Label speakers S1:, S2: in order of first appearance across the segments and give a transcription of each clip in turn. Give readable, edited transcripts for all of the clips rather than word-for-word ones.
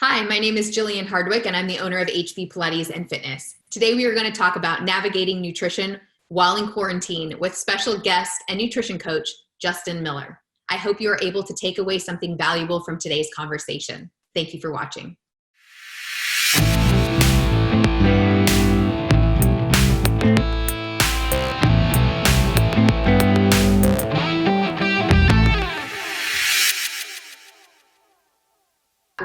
S1: Hi, my name is Jillian Hardwick, and I'm the owner of HB Pilates and Fitness. Today, we are going to talk about navigating nutrition while in quarantine with special guest and nutrition coach, Justin Miller. I hope you are able to take away something valuable from today's conversation. Thank you for watching.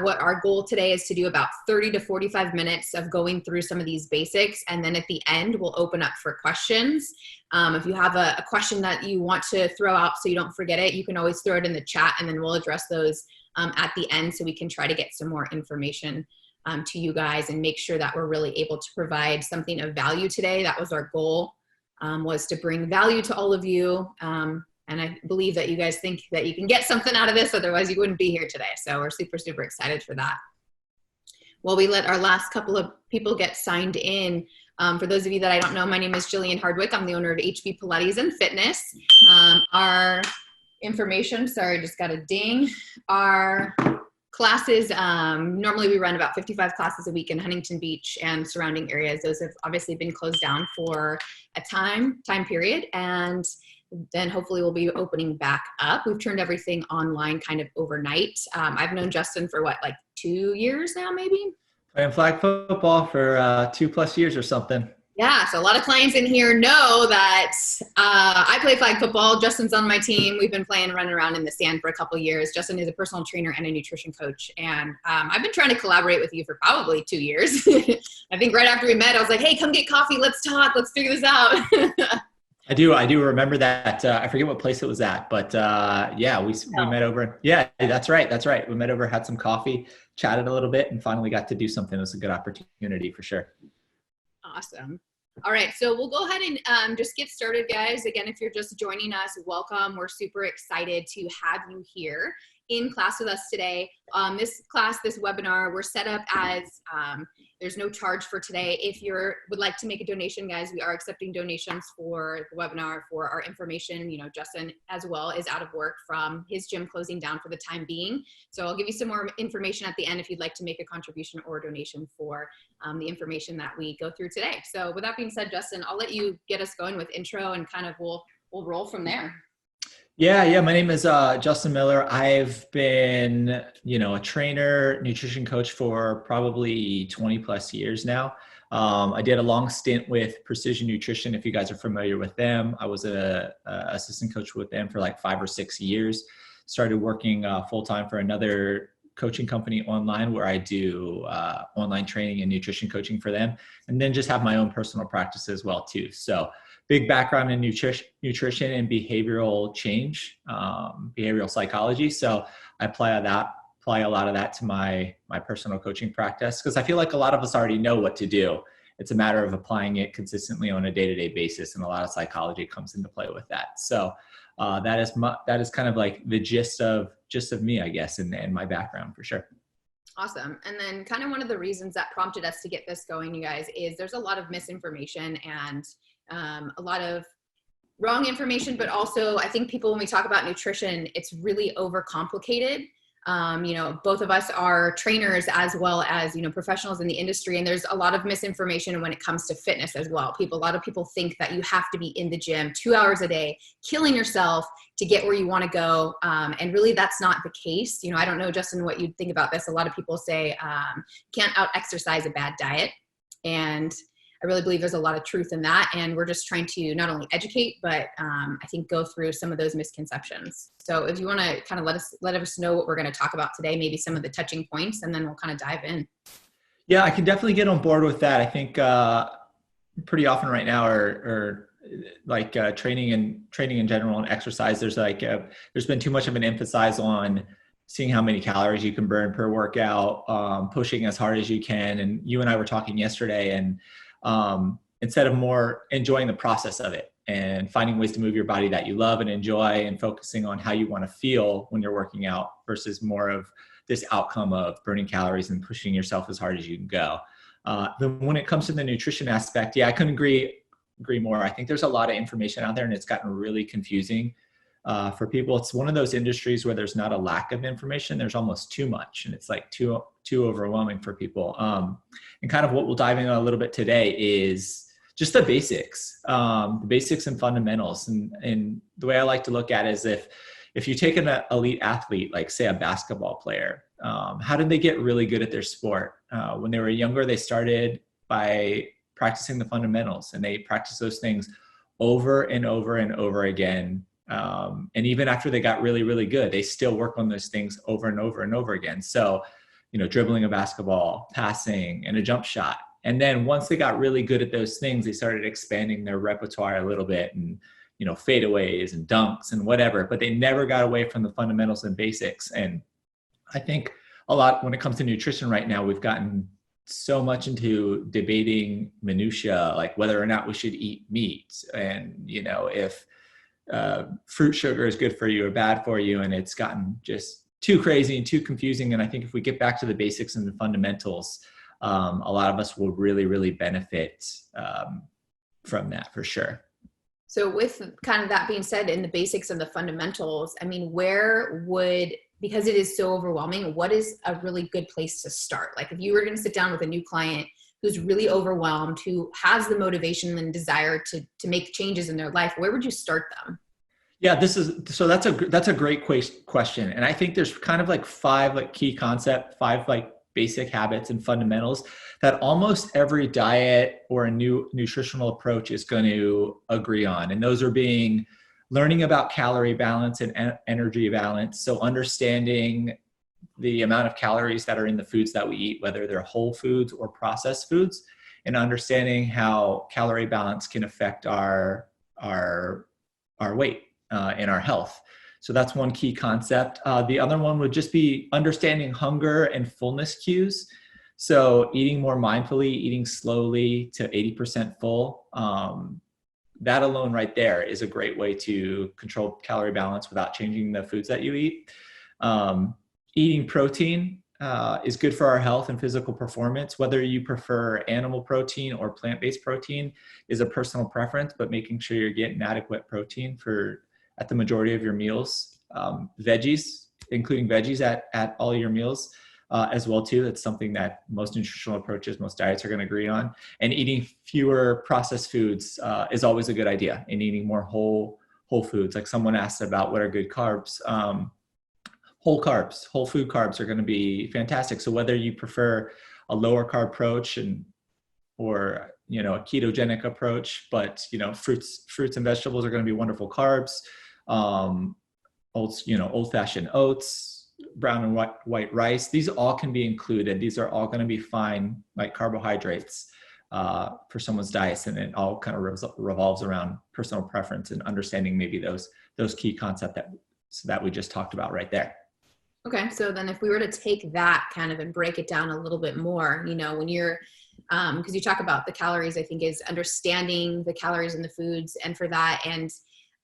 S1: What our goal today is to do about 30 to 45 minutes of going through some of these basics. And then at the end, we'll open up for questions. If you have a question that you want to throw out so you don't forget it, you can always throw it in the chat and then we'll address those at the end so we can try to get some more information to you guys and make sure that we're really able to provide something of value today. That was our goal, was to bring value to all of you. And I believe that you guys think that you can get something out of this, otherwise you wouldn't be here today. So we're super, super excited for that. Well, we let our last couple of people get signed in. For those of you that I don't know, my name is Jillian Hardwick. I'm the owner of HB Pilates and Fitness. Our information, sorry, just got a ding. Our classes, normally we run about 55 classes a week in Huntington Beach and surrounding areas. Those have obviously been closed down for a time period, and then hopefully we'll be opening back up. We've turned everything online kind of overnight. I've known Justin for what, like 2 years now, maybe?
S2: Playing flag football for 2+ years or something.
S1: Yeah, so a lot of clients in here know that I play flag football. Justin's on my team. We've been running around in the sand for a couple years. Justin is a personal trainer and a nutrition coach. And I've been trying to collaborate with you for probably 2 years. I think right after we met, I was like, hey, come get coffee. Let's talk. Let's figure this out.
S2: I do remember that. I forget what place it was at, but yeah, we met over. Yeah, that's right. We met over, had some coffee, chatted a little bit, and finally got to do something. It was a good opportunity for sure.
S1: Awesome. All right, so we'll go ahead and just get started, guys. Again, if you're just joining us, welcome. We're super excited to have you here in class with us today. This webinar, we're set up as there's no charge for today. If you would like to make a donation, guys, we are accepting donations for the webinar, for our information. You know, Justin as well is out of work from his gym closing down for the time being. So I'll give you some more information at the end if you'd like to make a contribution or a donation for the information that we go through today. So with that being said, Justin, I'll let you get us going with intro and kind of we'll roll from there.
S2: Yeah. My name is Justin Miller. I've been, a trainer, nutrition coach for probably 20+ years now. I did a long stint with Precision Nutrition. If you guys are familiar with them, I was a assistant coach with them for like 5 or 6 years. Started working full-time for another coaching company online where I do online training and nutrition coaching for them. And then just have my own personal practice as well too. So big background in nutrition and behavioral change, behavioral psychology. So I apply a lot of that to my personal coaching practice, because I feel like a lot of us already know what to do. It's a matter of applying it consistently on a day-to-day basis, and a lot of psychology comes into play with that. So that is kind of like the gist of me, I guess, and my background for sure.
S1: Awesome. And then kind of one of the reasons that prompted us to get this going, you guys, is there's a lot of misinformation and a lot of wrong information, but also I think people, when we talk about nutrition, it's really overcomplicated. Both of us are trainers as well as, professionals in the industry. And there's a lot of misinformation when it comes to fitness as well. A lot of people think that you have to be in the gym 2 hours a day, killing yourself to get where you want to go. And really that's not the case. I don't know, Justin, what you'd think about this. A lot of people say, can't out exercise a bad diet. And I really believe there's a lot of truth in that. And we're just trying to not only educate, but I think go through some of those misconceptions. So if you want to kind of let us know what we're going to talk about today, maybe some of the touching points, and then we'll kind of dive in.
S2: Yeah, I can definitely get on board with that. I think pretty often right now or like training in general and exercise, there's been too much of an emphasis on seeing how many calories you can burn per workout, pushing as hard as you can. And you and I were talking yesterday, and instead of more enjoying the process of it and finding ways to move your body that you love and enjoy, and focusing on how you want to feel when you're working out versus more of this outcome of burning calories and pushing yourself as hard as you can go. Then when it comes to the nutrition aspect, yeah, I couldn't agree more. I think there's a lot of information out there, and it's gotten really confusing For people, it's one of those industries where there's not a lack of information. There's almost too much, and it's like too overwhelming for people. And kind of what we'll dive in a little bit today is just the basics and fundamentals. And the way I like to look at it is if you take an elite athlete, like say a basketball player, how did they get really good at their sport? When they were younger, they started by practicing the fundamentals, and they practiced those things over and over and over again. And even after they got really, really good, they still work on those things over and over and over again. So, dribbling a basketball, passing, and a jump shot. And then once they got really good at those things, they started expanding their repertoire a little bit, and, fadeaways and dunks and whatever, but they never got away from the fundamentals and basics. And I think a lot when it comes to nutrition right now, we've gotten so much into debating minutia, like whether or not we should eat meat, and, if fruit sugar is good for you or bad for you. And it's gotten just too crazy and too confusing. And I think if we get back to the basics and the fundamentals, a lot of us will really, really benefit from that for sure.
S1: So with kind of that being said, in the basics and the fundamentals, I mean, because it is so overwhelming, what is a really good place to start? Like if you were going to sit down with a new client who's really overwhelmed, who has the motivation and desire to make changes in their life, where would you start them?
S2: Yeah, that's a great question. And I think there's kind of like five key concepts, five basic habits and fundamentals that almost every diet or a new nutritional approach is going to agree on. And those are learning about calorie balance and energy balance. So understanding the amount of calories that are in the foods that we eat, whether they're whole foods or processed foods, and understanding how calorie balance can affect our weight and our health. So that's one key concept. The other one would just be understanding hunger and fullness cues. So eating more mindfully, eating slowly to 80% full. That alone right there is a great way to control calorie balance without changing the foods that you eat. Eating protein is good for our health and physical performance. Whether you prefer animal protein or plant-based protein is a personal preference, but making sure you're getting adequate protein at the majority of your meals. Veggies, including veggies at all your meals as well too. That's something that most nutritional approaches, most diets are going to agree on. And eating fewer processed foods is always a good idea, and eating more whole foods. Like someone asked about what are good carbs. Whole food carbs are going to be fantastic. So whether you prefer a lower carb approach or a ketogenic approach, but fruits and vegetables are going to be wonderful carbs. Old-fashioned oats, brown and white rice. These all can be included. These are all going to be fine, like carbohydrates for someone's diets, and it all kind of revolves around personal preference and understanding maybe those key concepts that we just talked about right there.
S1: Okay, so then if we were to take that kind of and break it down a little bit more, when you're, because you talk about the calories, I think is understanding the calories in the foods, and for that, and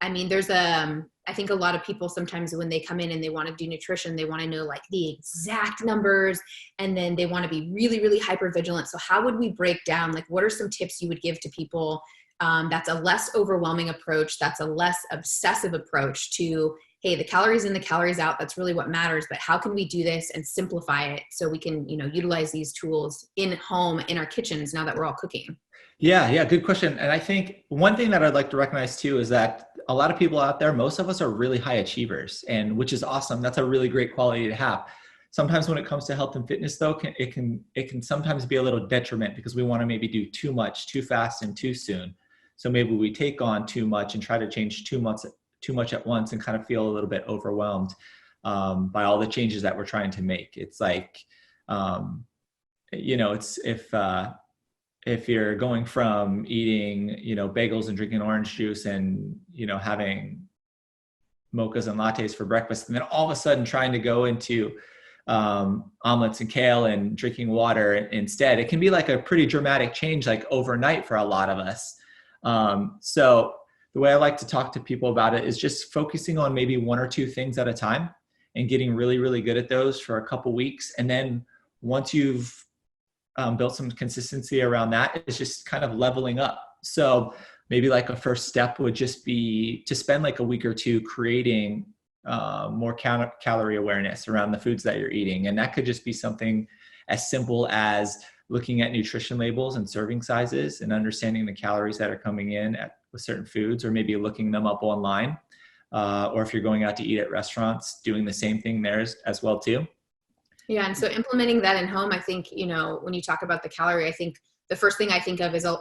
S1: I mean, I think a lot of people sometimes when they come in and they want to do nutrition, they want to know like the exact numbers, and then they want to be really, really hyper vigilant. So how would we break down, like, what are some tips you would give to people that's a less overwhelming approach, that's a less obsessive approach to, hey, the calories in, the calories out, that's really what matters, but how can we do this and simplify it so we can, utilize these tools in home, in our kitchens, now that we're all cooking?
S2: Yeah, good question. And I think one thing that I'd like to recognize too is that a lot of people out there, most of us are really high achievers, and which is awesome. That's a really great quality to have. Sometimes when it comes to health and fitness though, it can sometimes be a little detriment because we want to maybe do too much, too fast, and too soon. So maybe we take on too much and try to change too much at once and kind of feel a little bit overwhelmed by all the changes that we're trying to make. It's like, it's if you're going from eating, bagels and drinking orange juice and, having mochas and lattes for breakfast, and then all of a sudden trying to go into omelets and kale and drinking water instead, it can be like a pretty dramatic change, like overnight for a lot of us. So the way I like to talk to people about it is just focusing on maybe one or two things at a time and getting really, really good at those for a couple weeks. And then once you've built some consistency around that, it's just kind of leveling up. So maybe like a first step would just be to spend like a week or two creating more calorie awareness around the foods that you're eating. And that could just be something as simple as looking at nutrition labels and serving sizes and understanding the calories that are coming in with certain foods, or maybe looking them up online. Or if you're going out to eat at restaurants, doing the same thing there as well too.
S1: Yeah. And so implementing that in home, I think, when you talk about the calorie, I think the first thing I think of is a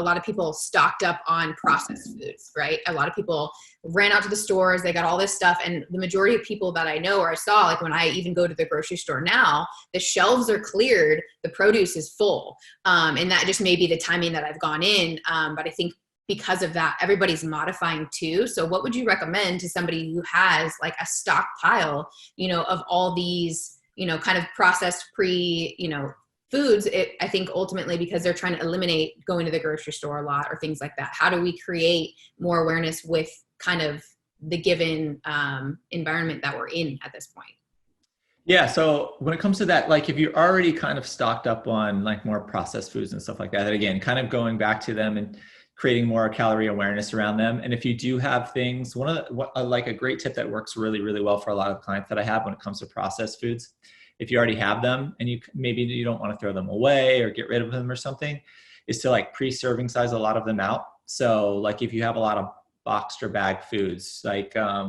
S1: lot of people stocked up on processed foods, right? A lot of people ran out to the stores, they got all this stuff. And the majority of people that I know or I saw, like when I even go to the grocery store now, the shelves are cleared, the produce is full. And that just may be the timing that I've gone in. But I think because of that, everybody's modifying too. So what would you recommend to somebody who has like a stockpile, of all these, kind of processed foods? I think ultimately because they're trying to eliminate going to the grocery store a lot or things like that. How do we create more awareness with kind of the given environment that we're in at this point?
S2: Yeah. So when it comes to that, like if you're already kind of stocked up on like more processed foods and stuff like that, again, kind of going back to them and creating more calorie awareness around them. And if you do have things, like a great tip that works really, really well for a lot of clients that I have when it comes to processed foods, if you already have them and maybe you don't want to throw them away or get rid of them or something, is to like pre-serving size a lot of them out. So like if you have a lot of boxed or bagged foods, like, I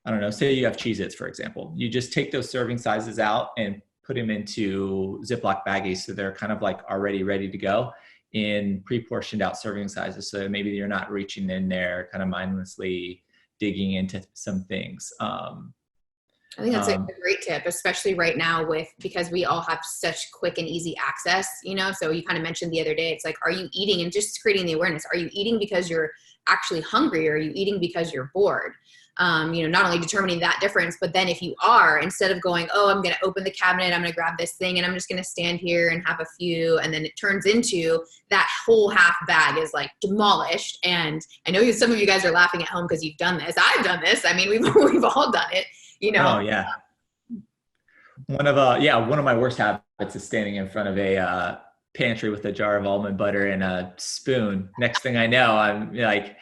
S2: don't know, say you have Cheez-Its, for example, you just take those serving sizes out and put them into Ziploc baggies. So they're kind of like already ready to go in pre-portioned out serving sizes. So maybe you're not reaching in there kind of mindlessly digging into some things.
S1: I think that's a great tip, especially right now because we all have such quick and easy access, so you kind of mentioned the other day, it's like, are you eating, and just creating the awareness, are you eating because you're actually hungry, or are you eating because you're bored? Not only determining that difference, but then if you are, instead of going, oh, I'm going to open the cabinet, I'm going to grab this thing and I'm just going to stand here and have a few. And then it turns into that whole half bag is like demolished. And I know some of you guys are laughing at home because you've done this. I've done this. I mean, we've all done it,
S2: Oh yeah. One of my worst habits is standing in front of a pantry with a jar of almond butter and a spoon. Next thing I know, I'm like,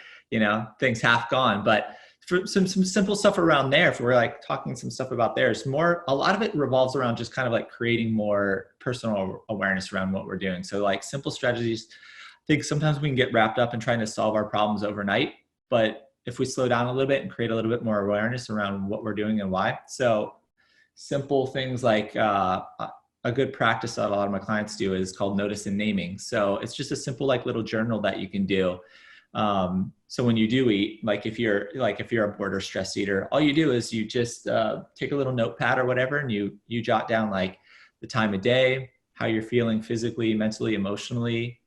S2: things half gone. But for some simple stuff around there, if we're like talking some stuff about there, a lot of it revolves around just kind of like creating more personal awareness around what we're doing. So like simple strategies, I think sometimes we can get wrapped up in trying to solve our problems overnight, but if we slow down a little bit and create a little bit more awareness around what we're doing and why. So simple things like a good practice that a lot of my clients do is called notice and naming. So it's just a simple like little journal that you can do. So when you do eat, like if you're a bored or stressed eater, all you do is you just take a little notepad or whatever, and you jot down like the time of day, how you're feeling physically, mentally, emotionally,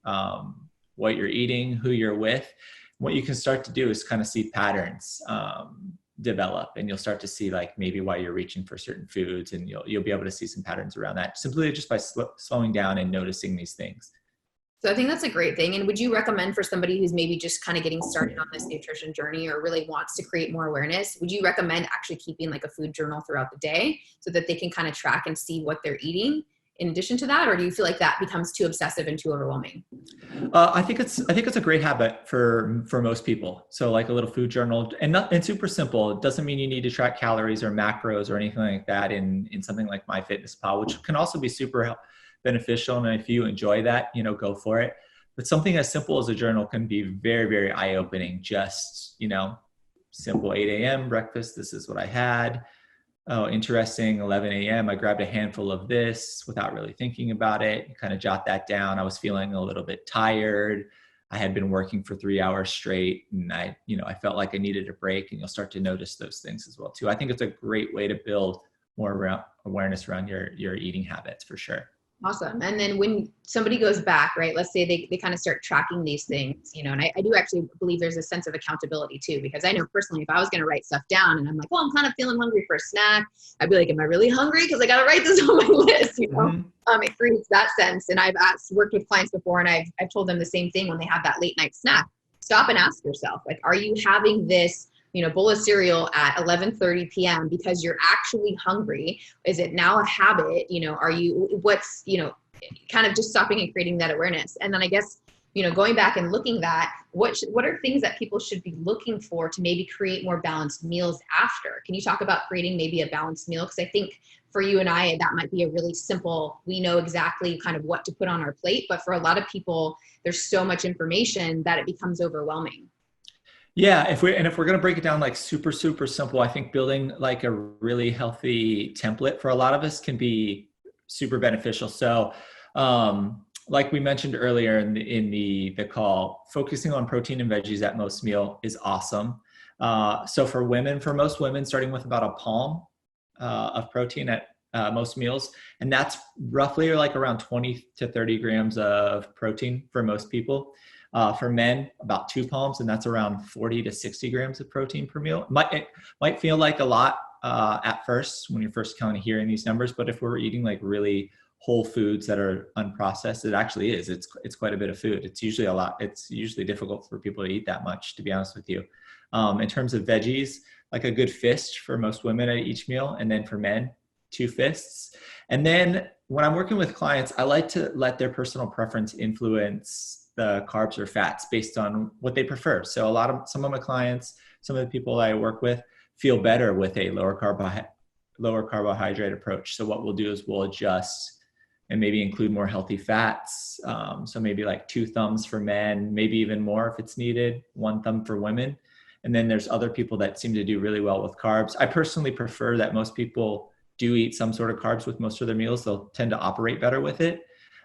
S2: what you're eating, who you're with. What you can start to do is kind of see patterns develop, and you'll start to see like maybe why you're reaching for certain foods, and you'll be able to see some patterns around that simply just by slowing down and noticing these things.
S1: So I think that's a great thing. And would you recommend for somebody who's maybe just kind of getting started on this nutrition journey or really wants to create more awareness, would you recommend actually keeping like a food journal throughout the day so that they can kind of track and see what they're eating in addition to that? Or do you feel like that becomes too obsessive and too overwhelming?
S2: I think it's a great habit for most people. So like a little food journal, and super simple. It doesn't mean you need to track calories or macros or anything like that in something like MyFitnessPal, which can also be super beneficial. And if you enjoy that, go for it. But something as simple as a journal can be very, very eye-opening. Just, simple 8 a.m. breakfast. This is what I had. Oh, interesting. 11 a.m. I grabbed a handful of this without really thinking about it. You kind of jot that down. I was feeling a little bit tired. I had been working for 3 hours straight, and I felt like I needed a break, and you'll start to notice those things as well too. I think it's a great way to build more awareness around your eating habits for sure.
S1: Awesome. And then when somebody goes back, right, let's say they kind of start tracking these things, and I do actually believe there's a sense of accountability too, because I know personally, if I was going to write stuff down and I'm like, well, I'm kind of feeling hungry for a snack, I'd be like, am I really hungry? Because I got to write this on my list, Mm-hmm. It creates that sense. And I've worked with clients before, and I've told them the same thing when they have that late night snack. Stop and ask yourself, like, are you having this bowl of cereal at 11:30 p.m. because you're actually hungry? Is it now a habit? Are you, kind of just stopping and creating that awareness? And then I guess going back and looking at what are things that people should be looking for to maybe create more balanced meals after? Can you talk about creating maybe a balanced meal? Because I think for you and I, that might be a really simple, we know exactly kind of what to put on our plate. But for a lot of people, there's so much information that it becomes overwhelming.
S2: Yeah, if we're going to break it down like super, super simple, I think building like a really healthy template for a lot of us can be super beneficial. So, like we mentioned earlier in the call, focusing on protein and veggies at most meal is awesome. So for most women, starting with about a palm of protein at most meals, and that's roughly like around 20 to 30 grams of protein for most people. For men, about 2 palms, and that's around 40 to 60 grams of protein per meal. It might feel like a lot at first when you're first kind of hearing these numbers, but if we're eating like really whole foods that are unprocessed, it actually is. It's quite a bit of food. It's usually a lot. It's usually difficult for people to eat that much, to be honest with you. In terms of veggies, like a good fist for most women at each meal, and then for men, 2 fists. And then when I'm working with clients, I like to let their personal preference influence the carbs or fats based on what they prefer. So some of my clients, some of the people I work with feel better with a lower carbohydrate approach. So what we'll do is we'll adjust and maybe include more healthy fats. So maybe like 2 thumbs for men, maybe even more if it's needed, 1 thumb for women. And then there's other people that seem to do really well with carbs. I personally prefer that most people do eat some sort of carbs with most of their meals. They'll tend to operate better with it.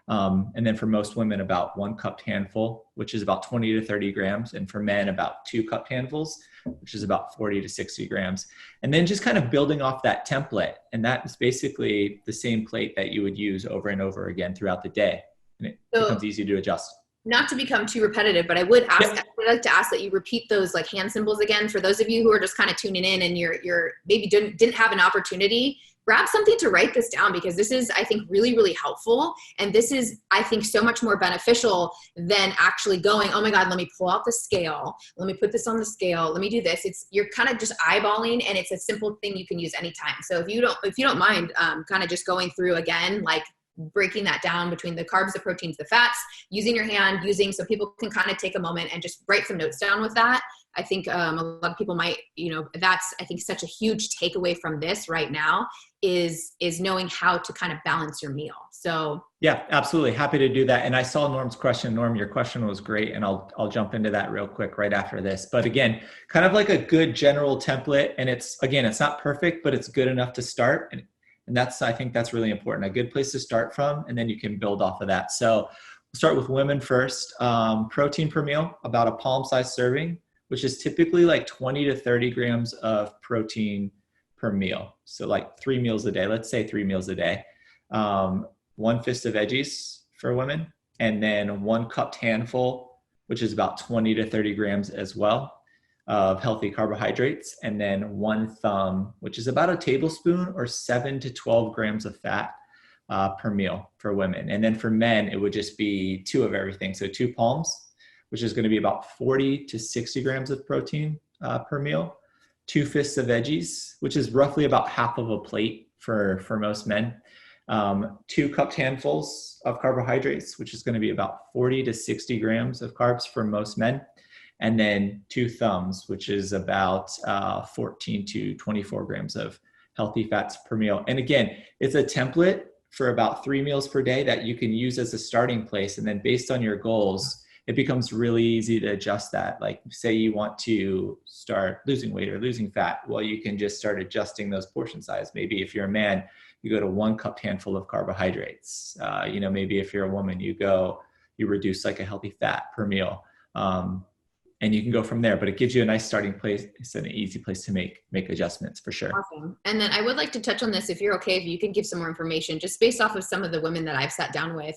S2: And then for most women, about 1 cupped handful, which is about 20 to 30 grams. And for men, about 2 cupped handfuls, which is about 40 to 60 grams. And then just kind of building off that template. And that is basically the same plate that you would use over and over again throughout the day. And it becomes easy to adjust.
S1: Not to become too repetitive, but I would like to ask that you repeat those like hand symbols again. For those of you who are just kind of tuning in and you're maybe didn't have an opportunity, grab something to write this down, because this is, I think, really, really helpful. And this is, I think, so much more beneficial than actually going, oh my God, let me pull out the scale. Let me put this on the scale. Let me do this. You're kind of just eyeballing, and it's a simple thing you can use anytime. So if you don't mind kind of just going through again, like breaking that down between the carbs, the proteins, the fats, using your hand, so people can kind of take a moment and just write some notes down with that. I think a lot of people might, that's, I think, such a huge takeaway from this right now is knowing how to kind of balance your meal. So
S2: yeah, absolutely. Happy to do that. And I saw Norm's question. Norm, your question was great. And I'll jump into that real quick right after this. But again, kind of like a good general template. And it's not perfect, but it's good enough to start. And I think that's really important. A good place to start from, and then you can build off of that. So we'll start with women first. Protein per meal, about a palm-sized serving, which is typically like 20 to 30 grams of protein per meal. So like 3 meals a day, let's say 3 meals a day. 1 fist of veggies for women, and then 1 cupped handful, which is about 20 to 30 grams as well, of healthy carbohydrates, and then 1 thumb, which is about a tablespoon or 7 to 12 grams of fat per meal for women. And then for men, it would just be 2 of everything. So 2 palms, which is going to be about 40 to 60 grams of protein per meal. 2 fists of veggies, which is roughly about half of a plate for most men. 2 cupped handfuls of carbohydrates, which is going to be about 40 to 60 grams of carbs for most men. And then 2 thumbs, which is about 14 to 24 grams of healthy fats per meal. And again, it's a template for about 3 meals per day that you can use as a starting place. And then based on your goals, it becomes really easy to adjust that. Like say you want to start losing weight or losing fat. Well, you can just start adjusting those portion size. Maybe if you're a man, you go to 1 cupped handful of carbohydrates. Maybe if you're a woman, you reduce like a healthy fat per meal. And you can go from there, but it gives you a nice starting place. It's an easy place to make adjustments for sure.
S1: Awesome. And then I would like to touch on this, if you're okay, if you can give some more information, just based off of some of the women that I've sat down with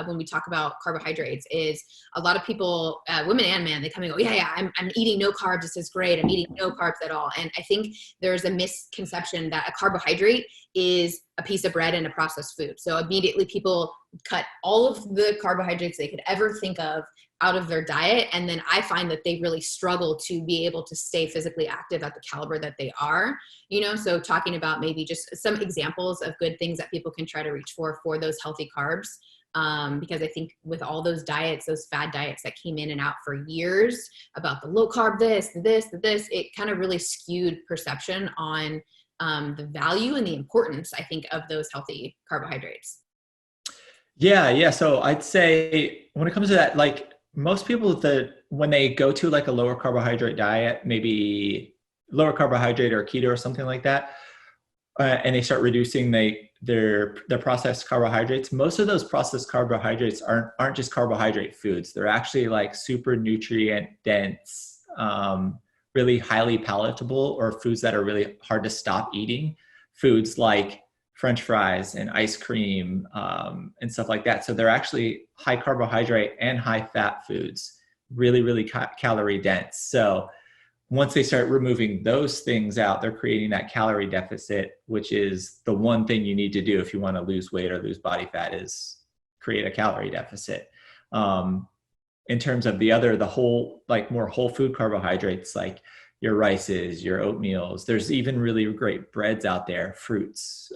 S1: when we talk about carbohydrates. Is a lot of people, women and men, they come and go, I'm eating no carbs. This is great. I'm eating no carbs at all. And I think there's a misconception that a carbohydrate is a piece of bread and a processed food. So immediately people cut all of the carbohydrates they could ever think of out of their diet. And then I find that they really struggle to be able to stay physically active at the caliber that they are, so talking about maybe just some examples of good things that people can try to reach for those healthy carbs. because I think with all those diets, those fad diets that came in and out for years about the low carb, this, it kind of really skewed perception on the value and the importance, I think, of those healthy carbohydrates.
S2: Yeah. So I'd say when it comes to that, like most people when they go to like a lower carbohydrate diet, maybe lower carbohydrate or keto or something like that, and they start reducing their processed carbohydrates, most of those processed carbohydrates aren't just carbohydrate foods. They're actually like super nutrient dense, really highly palatable, or foods that are really hard to stop eating. Foods like French fries and ice cream, and stuff like that. So they're actually high carbohydrate and high fat foods, really, really calorie dense. So once they start removing those things out, they're creating that calorie deficit, which is the one thing you need to do if you want to lose weight or lose body fat, is create a calorie deficit. In terms of the whole, like more whole food carbohydrates, like your rices, your oatmeals, there's even really great breads out there, fruits,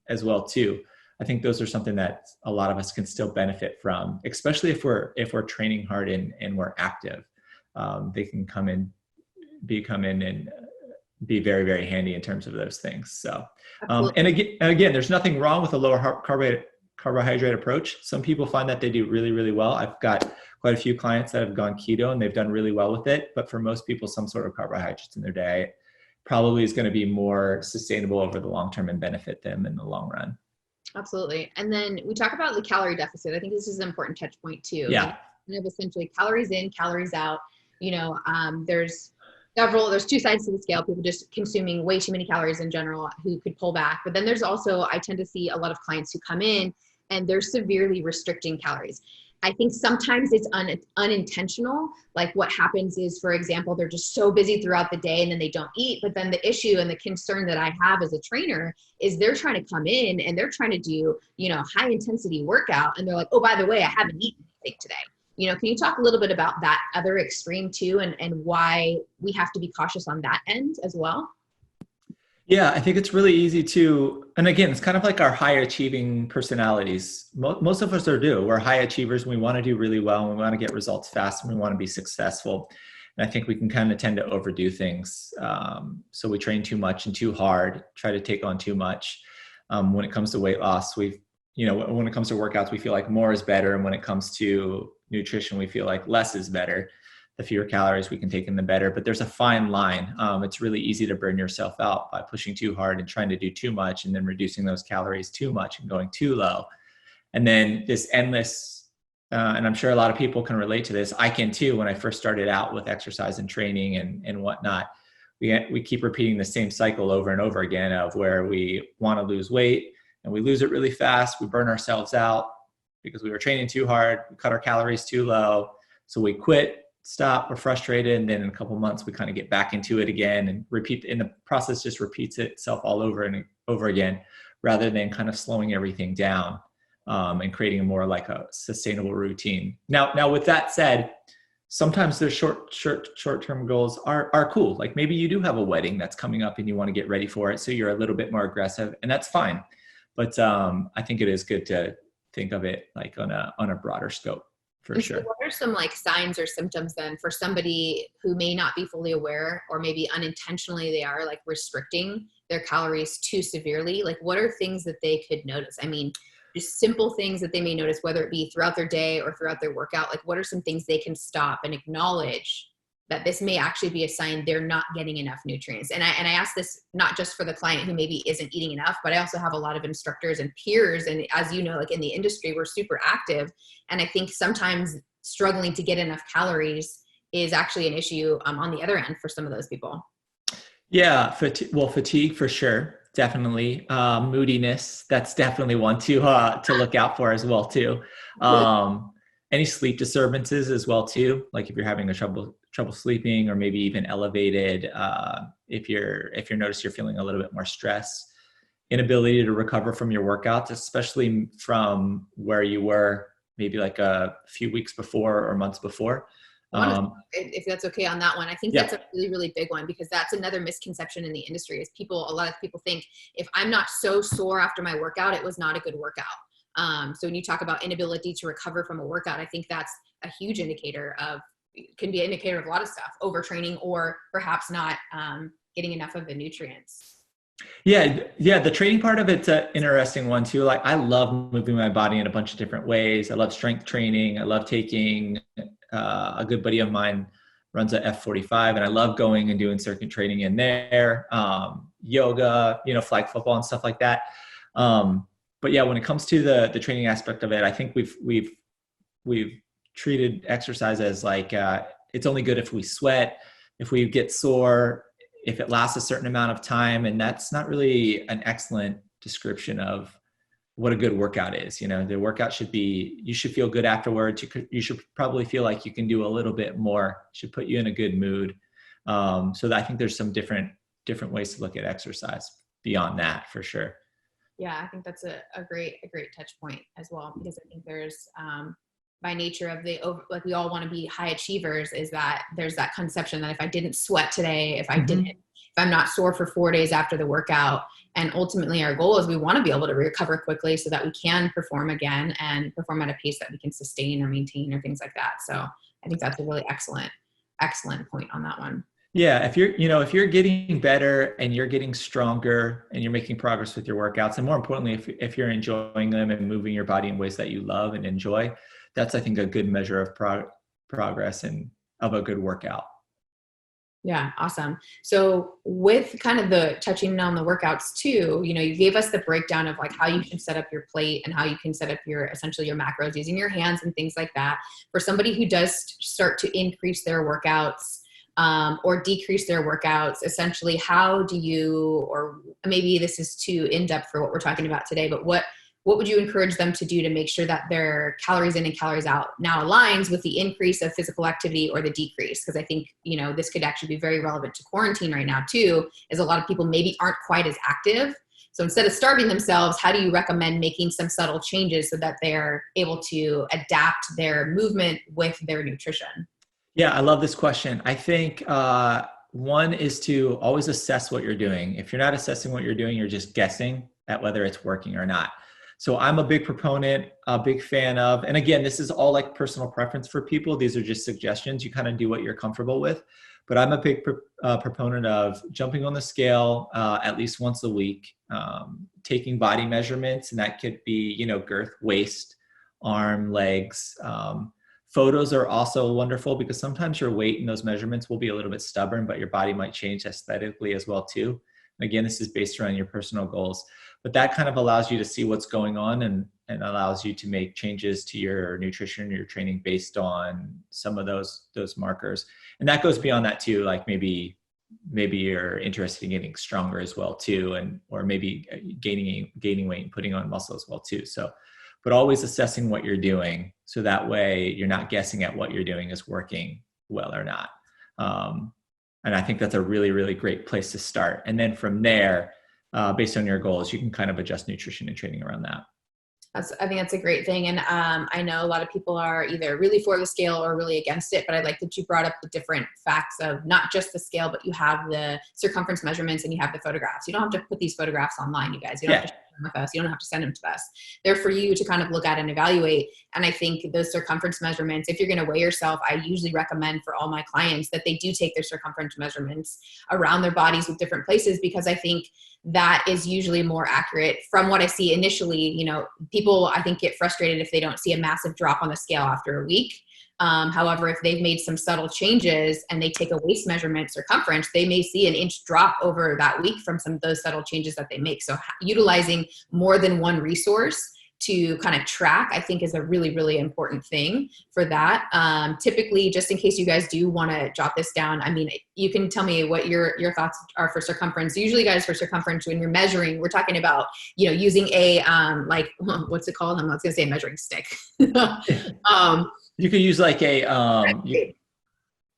S2: as well too. I think those are something that a lot of us can still benefit from, especially if we're training hard and we're active. They can come in and be very, very handy in terms of those things. So, and again, there's nothing wrong with a lower carbohydrate approach. Some people find that they do really, really well. I've got quite a few clients that have gone keto and they've done really well with it. But for most people, some sort of carbohydrates in their diet probably is going to be more sustainable over the long term and benefit them in the long run.
S1: Absolutely. And then we talk about the calorie deficit. I think this is an important touch point too.
S2: Yeah.
S1: Kind of essentially calories in, calories out. There's two sides to the scale. People just consuming way too many calories in general who could pull back. But then there's also, I tend to see a lot of clients who come in and they're severely restricting calories. I think sometimes it's unintentional. Like what happens is, for example, they're just so busy throughout the day and then they don't eat. But then the issue and the concern that I have as a trainer is they're trying to come in and they're trying to do, high intensity workout. And they're like, oh, by the way, I haven't eaten anything today. Can you talk a little bit about that other extreme too, and why we have to be cautious on that end as well?
S2: Yeah, I think it's really easy and again, it's kind of like our high achieving personalities. Most of us we're high achievers and we want to do really well and we want to get results fast and we want to be successful. And I think we can kind of tend to overdo things. So we train too much and too hard, try to take on too much. When it comes to weight loss, when it comes to workouts, we feel like more is better. And when it comes to nutrition, we feel like less is better. The fewer calories we can take in, the better. But there's a fine line. It's really easy to burn yourself out by pushing too hard and trying to do too much and then reducing those calories too much and going too low. And then this endless, and I'm sure a lot of people can relate to this. I can too. When I first started out with exercise and training and whatnot, we keep repeating the same cycle over and over again of where we want to lose weight and we lose it really fast. We burn ourselves out because we were training too hard. We cut our calories too low. So we quit, stop, we're frustrated. And then in a couple of months, we kind of get back into it again and repeat. And the process just repeats itself all over and over again, rather than kind of slowing everything down, and creating a more like a sustainable routine. Now with that said, sometimes their short-term goals are cool. Like maybe you do have a wedding that's coming up and you want to get ready for it. So you're a little bit more aggressive and that's fine. But I think it is good to think of it like on a broader scope for sure.
S1: So what are some like signs or symptoms then for somebody who may not be fully aware, or maybe unintentionally they are like restricting their calories too severely? Like what are things that they could notice? I mean, just simple things that they may notice, whether it be throughout their day or throughout their workout. Like what are some things they can stop and acknowledge that this may actually be a sign they're not getting enough nutrients? And I ask this not just for the client who maybe isn't eating enough, but I also have a lot of instructors and peers. And as you know, like in the industry, we're super active. And I think sometimes struggling to get enough calories is actually an issue on the other end for some of those people.
S2: Yeah. Fatigue for sure. Definitely. Moodiness. That's definitely one to look out for as well too. Any sleep disturbances as well too. Like if you're having trouble sleeping, or maybe even elevated, if you're notice you're feeling a little bit more stress, inability to recover from your workouts, especially from where you were maybe like a few weeks before or months before.
S1: If that's okay on that one, I think that's a really, really big one, because that's another misconception in the industry is a lot of people think if I'm not so sore after my workout, it was not a good workout. So when you talk about inability to recover from a workout, I think that's a huge indicator of, can be an indicator of a lot of stuff, overtraining or perhaps not getting enough of the nutrients.
S2: Yeah. The training part of it's an interesting one too. Like I love moving my body in a bunch of different ways. I love strength training. I love taking a good buddy of mine runs a F45 and I love going and doing circuit training in there, yoga, flag football and stuff like that. But yeah, when it comes to the training aspect of it, I think we've treated exercise as like, it's only good if we sweat, if we get sore, if it lasts a certain amount of time. And that's not really an excellent description of what a good workout is. The workout should be, you should feel good afterwards. You should probably feel like you can do a little bit more, should put you in a good mood. So I think there's some different ways to look at exercise beyond that for sure.
S1: Yeah, I think that's a great touch point as well, because I think there's, by nature of like we all want to be high achievers, is that there's that conception that if I didn't sweat today, if I'm not sore for 4 days after the workout, and ultimately our goal is we want to be able to recover quickly so that we can perform again and perform at a pace that we can sustain or maintain or things like that. So I think that's a really excellent point on that one.
S2: Yeah. If you're getting better and you're getting stronger and you're making progress with your workouts, and more importantly, if you're enjoying them and moving your body in ways that you love and enjoy, that's, I think, a good measure of progress and of a good workout.
S1: Yeah. Awesome. So with kind of the touching on the workouts too, you gave us the breakdown of like how you can set up your plate and how you can set up essentially your macros using your hands and things like that. For somebody who does start to increase their workouts, or decrease their workouts, essentially, how do you, or maybe this is too in-depth for what we're talking about today, but what would you encourage them to do to make sure that their calories in and calories out now aligns with the increase of physical activity or the decrease? Because I think, this could actually be very relevant to quarantine right now too, is a lot of people maybe aren't quite as active. So instead of starving themselves, how do you recommend making some subtle changes so that they're able to adapt their movement with their nutrition?
S2: Yeah, I love this question. I think one is to always assess what you're doing. If you're not assessing what you're doing, you're just guessing at whether it's working or not. So I'm a big proponent, a big fan of, and again, this is all like personal preference for people. These are just suggestions. You kind of do what you're comfortable with. But I'm a big proponent of jumping on the scale at least once a week, taking body measurements, and that could be, girth, waist, arm, legs. Photos are also wonderful because sometimes your weight and those measurements will be a little bit stubborn, but your body might change aesthetically as well too. And again, this is based around your personal goals, but that kind of allows you to see what's going on and allows you to make changes to your nutrition, your training based on some of those markers. And that goes beyond that too. Like maybe you're interested in getting stronger as well too, or maybe gaining weight and putting on muscle as well too. So, but always assessing what you're doing so that way you're not guessing at what you're doing is working well or not. And I think that's a really, really great place to start. And then from there, based on your goals, you can kind of adjust nutrition and training around that.
S1: I think that's a great thing. And I know a lot of people are either really for the scale or really against it, but I like that you brought up the different facts of not just the scale, but you have the circumference measurements and you have the photographs. You don't have to put these photographs online, you guys. You don't have to share them with us. You don't have to send them to us. They're for you to kind of look at and evaluate. And I think those circumference measurements, if you're going to weigh yourself, I usually recommend for all my clients that they do take their circumference measurements around their bodies with different places, because I think that is usually more accurate. From what I see initially, people I think get frustrated if they don't see a massive drop on the scale after a week. However, if they've made some subtle changes and they take a waist measurement circumference, they may see an inch drop over that week from some of those subtle changes that they make. So utilizing more than one resource to kind of track, I think, is a really, really important thing for that. Typically, just in case you guys do want to jot this down, I mean, you can tell me what your thoughts are for circumference. Usually, guys, for circumference, when you're measuring, we're talking about, using a, what's it called? I'm not going to say a measuring stick.
S2: You could use like a,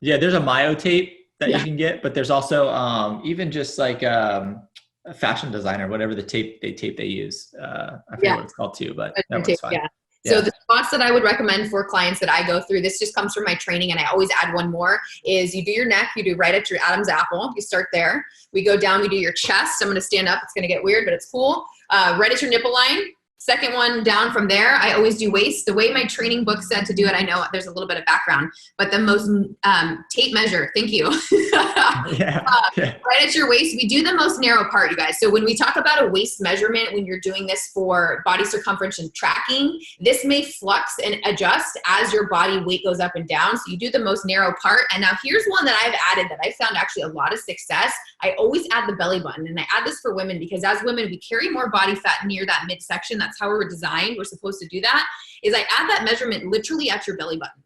S2: there's a myo tape that you can get, but there's also even just like a fashion designer, whatever the tape they use. I forget what it's called too, but that works fine.
S1: Yeah. So the spots that I would recommend for clients that I go through, this just comes from my training and I always add one more, is you do your neck, you do right at your Adam's apple. You start there. We go down, we do your chest. I'm going to stand up. It's going to get weird, but it's cool. Right at your nipple line. Second one down from there, I always do waist. The way my training book said to do it, I know there's a little bit of background, but the most tape measure, thank you.
S2: Yeah. Yeah.
S1: Right at your waist, we do the most narrow part, you guys. So when we talk about a waist measurement, when you're doing this for body circumference and tracking, this may flux and adjust as your body weight goes up and down. So you do the most narrow part. And now here's one that I've added that I found actually a lot of success. I always add the belly button, and I add this for women because as women, we carry more body fat near that midsection. That's how we're designed. We're supposed to do that. Is I add that measurement literally at your belly button.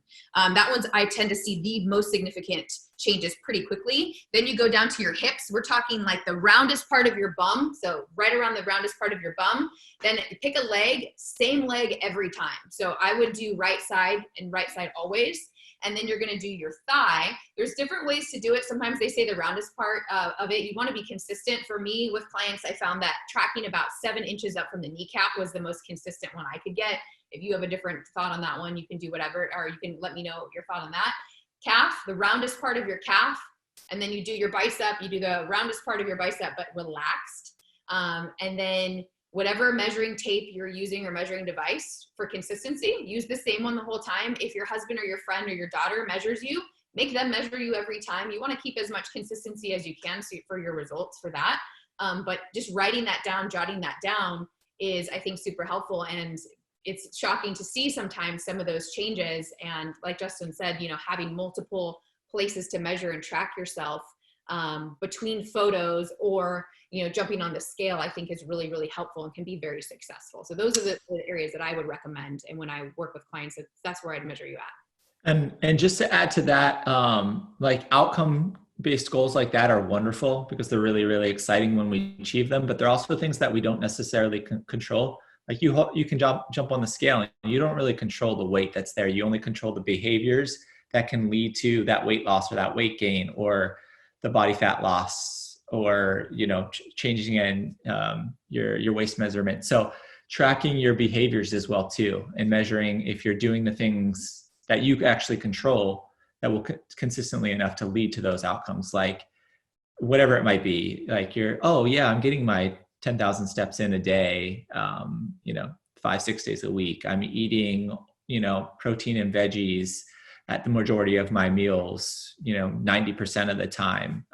S1: That one's, I tend to see the most significant changes pretty quickly. Then you go down to your hips. We're talking like the roundest part of your bum. So right around the roundest part of your bum. Then pick a leg, same leg every time. So I would do right side and right side always. And then you're going to do your thigh. There's different ways to do it. Sometimes they say the roundest part of it. You want to be consistent. For me, with clients, I found that tracking about 7 inches up from the kneecap was the most consistent one I could get. If you have a different thought on that one, you can do whatever, or you can let me know your thought on that. Calf, the roundest part of your calf. And then you do your bicep. You do the roundest part of your bicep, but relaxed. And then whatever measuring tape you're using or measuring device for consistency, use the same one the whole time. If your husband or your friend or your daughter measures you, make them measure you every time. You want to keep as much consistency as you can for your results for that. But just writing that down, jotting that down is, I think, super helpful. And it's shocking to see sometimes some of those changes. And like Justin said, having multiple places to measure and track yourself between photos or jumping on the scale, I think is really, really helpful and can be very successful. So those are the areas that I would recommend. And when I work with clients, that's where I'd measure you at.
S2: And just to add to that, like outcome-based goals like that are wonderful because they're really, really exciting when we achieve them, but they're also things that we don't necessarily control. Like you can jump on the scale and you don't really control the weight that's there. You only control the behaviors that can lead to that weight loss or that weight gain or the body fat loss or, changing in your waist measurement. So tracking your behaviors as well too, and measuring if you're doing the things that you actually control that will consistently enough to lead to those outcomes, like whatever it might be, like I'm getting my 10,000 steps in a day, 5-6 days a week. I'm eating, protein and veggies at the majority of my meals, 90% of the time.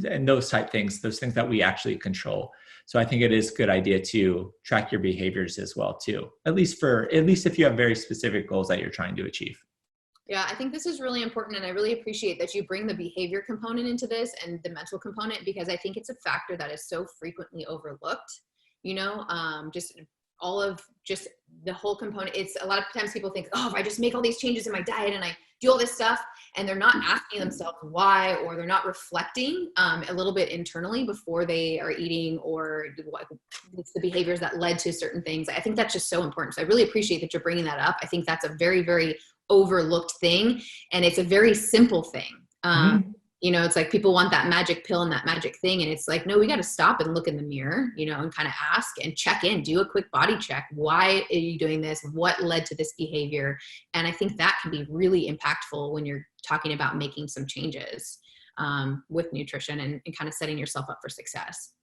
S2: And those things that we actually control. So I think it is a good idea to track your behaviors as well too, at least if you have very specific goals that you're trying to achieve.
S1: Yeah, I think this is really important. And I really appreciate that you bring the behavior component into this and the mental component, because I think it's a factor that is so frequently overlooked, just the whole component. It's a lot of times people think, if I just make all these changes in my diet and I do all this stuff, and they're not asking themselves why, or they're not reflecting a little bit internally before they are eating, or it's the behaviors that led to certain things. I think that's just so important. So I really appreciate that you're bringing that up. I think that's a very, very overlooked thing, and it's a very simple thing. It's like people want that magic pill and that magic thing, and it's like, no, we got to stop and look in the mirror, and kind of ask and check in, do a quick body check. Why are you doing this? What led to this behavior? And I think that can be really impactful when you're talking about making some changes with nutrition and kind of setting yourself up for success.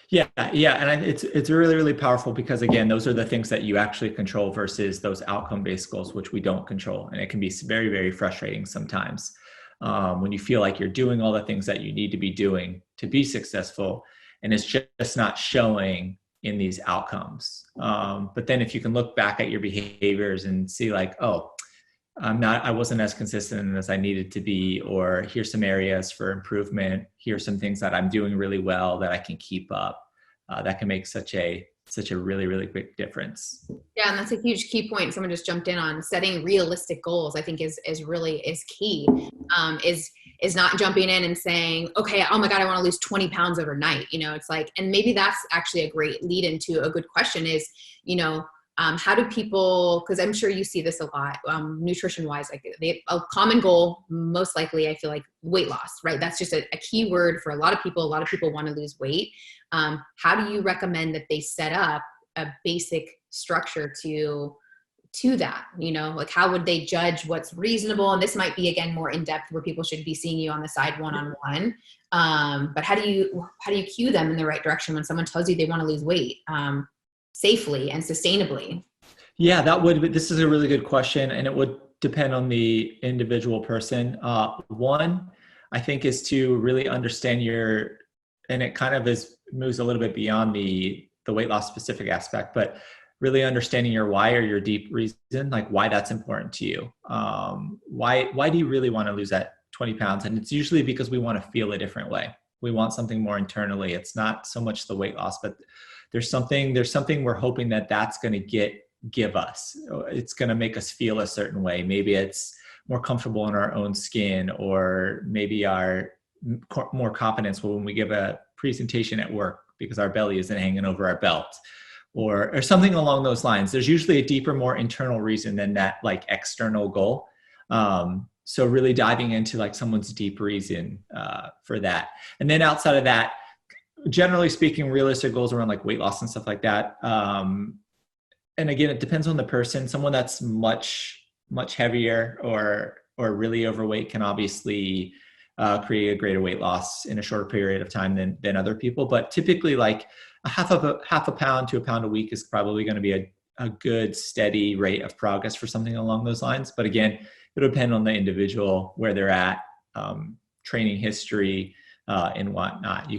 S2: Yeah. And it's really, really powerful because, again, those are the things that you actually control versus those outcome-based goals, which we don't control. And it can be very, very frustrating sometimes when you feel like you're doing all the things that you need to be doing to be successful, and it's just not showing in these outcomes. But then if you can look back at your behaviors and see like, I wasn't as consistent as I needed to be, or here's some areas for improvement. Here's some things that I'm doing really well that I can keep up. That can make such a really, really big difference.
S1: Yeah. And that's a huge key point. Someone just jumped in on setting realistic goals. I think is key, is not jumping in and saying, okay, oh my God, I want to lose 20 pounds overnight. It's like, and maybe that's actually a great lead into a good question is, how do people, because I'm sure you see this a lot, nutrition wise, like a common goal, most likely, I feel like weight loss, right? That's just a key word for a lot of people. A lot of people want to lose weight. How do you recommend that they set up a basic structure to that? Like how would they judge what's reasonable? And this might be, again, more in depth where people should be seeing you on the side one-on-one. But how do you cue them in the right direction when someone tells you they want to lose weight? safely and sustainably?
S2: Yeah, this is a really good question, and it would depend on the individual person. One, I think, is to really understand and it kind of moves a little bit beyond the weight loss specific aspect, but really understanding your why or your deep reason, like why that's important to you. Why do you really want to lose that 20 pounds? And it's usually because we want to feel a different way. We want something more internally. It's not so much the weight loss, but there's something we're hoping that's going to give us. It's going to make us feel a certain way. Maybe it's more comfortable in our own skin, or maybe our more confidence when we give a presentation at work because our belly isn't hanging over our belt, or something along those lines. There's usually a deeper, more internal reason than that like external goal. So really diving into like someone's deep reason for that. And then outside of that, generally speaking, realistic goals around like weight loss and stuff like that. And again, it depends on the person. Someone that's much heavier or really overweight can obviously create a greater weight loss in a shorter period of time than other people. But typically, like half a pound to a pound a week is probably going to be a good steady rate of progress for something along those lines. But again, it'll depend on the individual, where they're at, training history, and whatnot.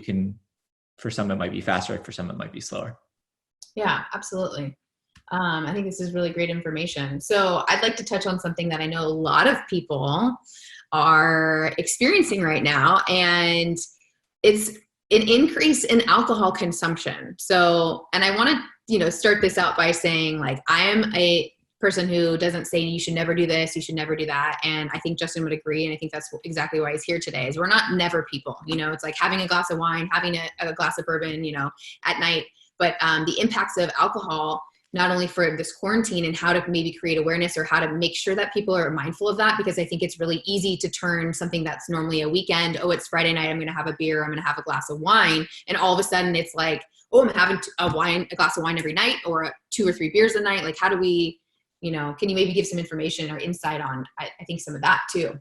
S2: For some it might be faster, for some it might be slower.
S1: Yeah, absolutely. I think this is really great information. So I'd like to touch on something that I know a lot of people are experiencing right now, and it's an increase in alcohol consumption. So, and I want to, start this out by saying, like, I am a person who doesn't say you should never do this, you should never do that. And I think Justin would agree. And I think that's exactly why he's here today, is we're not never people, it's like having a glass of wine, having a glass of bourbon, at night. But the impacts of alcohol, not only for this quarantine and how to maybe create awareness or how to make sure that people are mindful of that, because I think it's really easy to turn something that's normally a weekend. Oh, it's Friday night, I'm going to have a beer, I'm going to have a glass of wine. And all of a sudden it's like, oh, I'm having a glass of wine every night, or 2 or 3 beers a night. Like, how do we, can you maybe give some information or insight on, I think some of that too?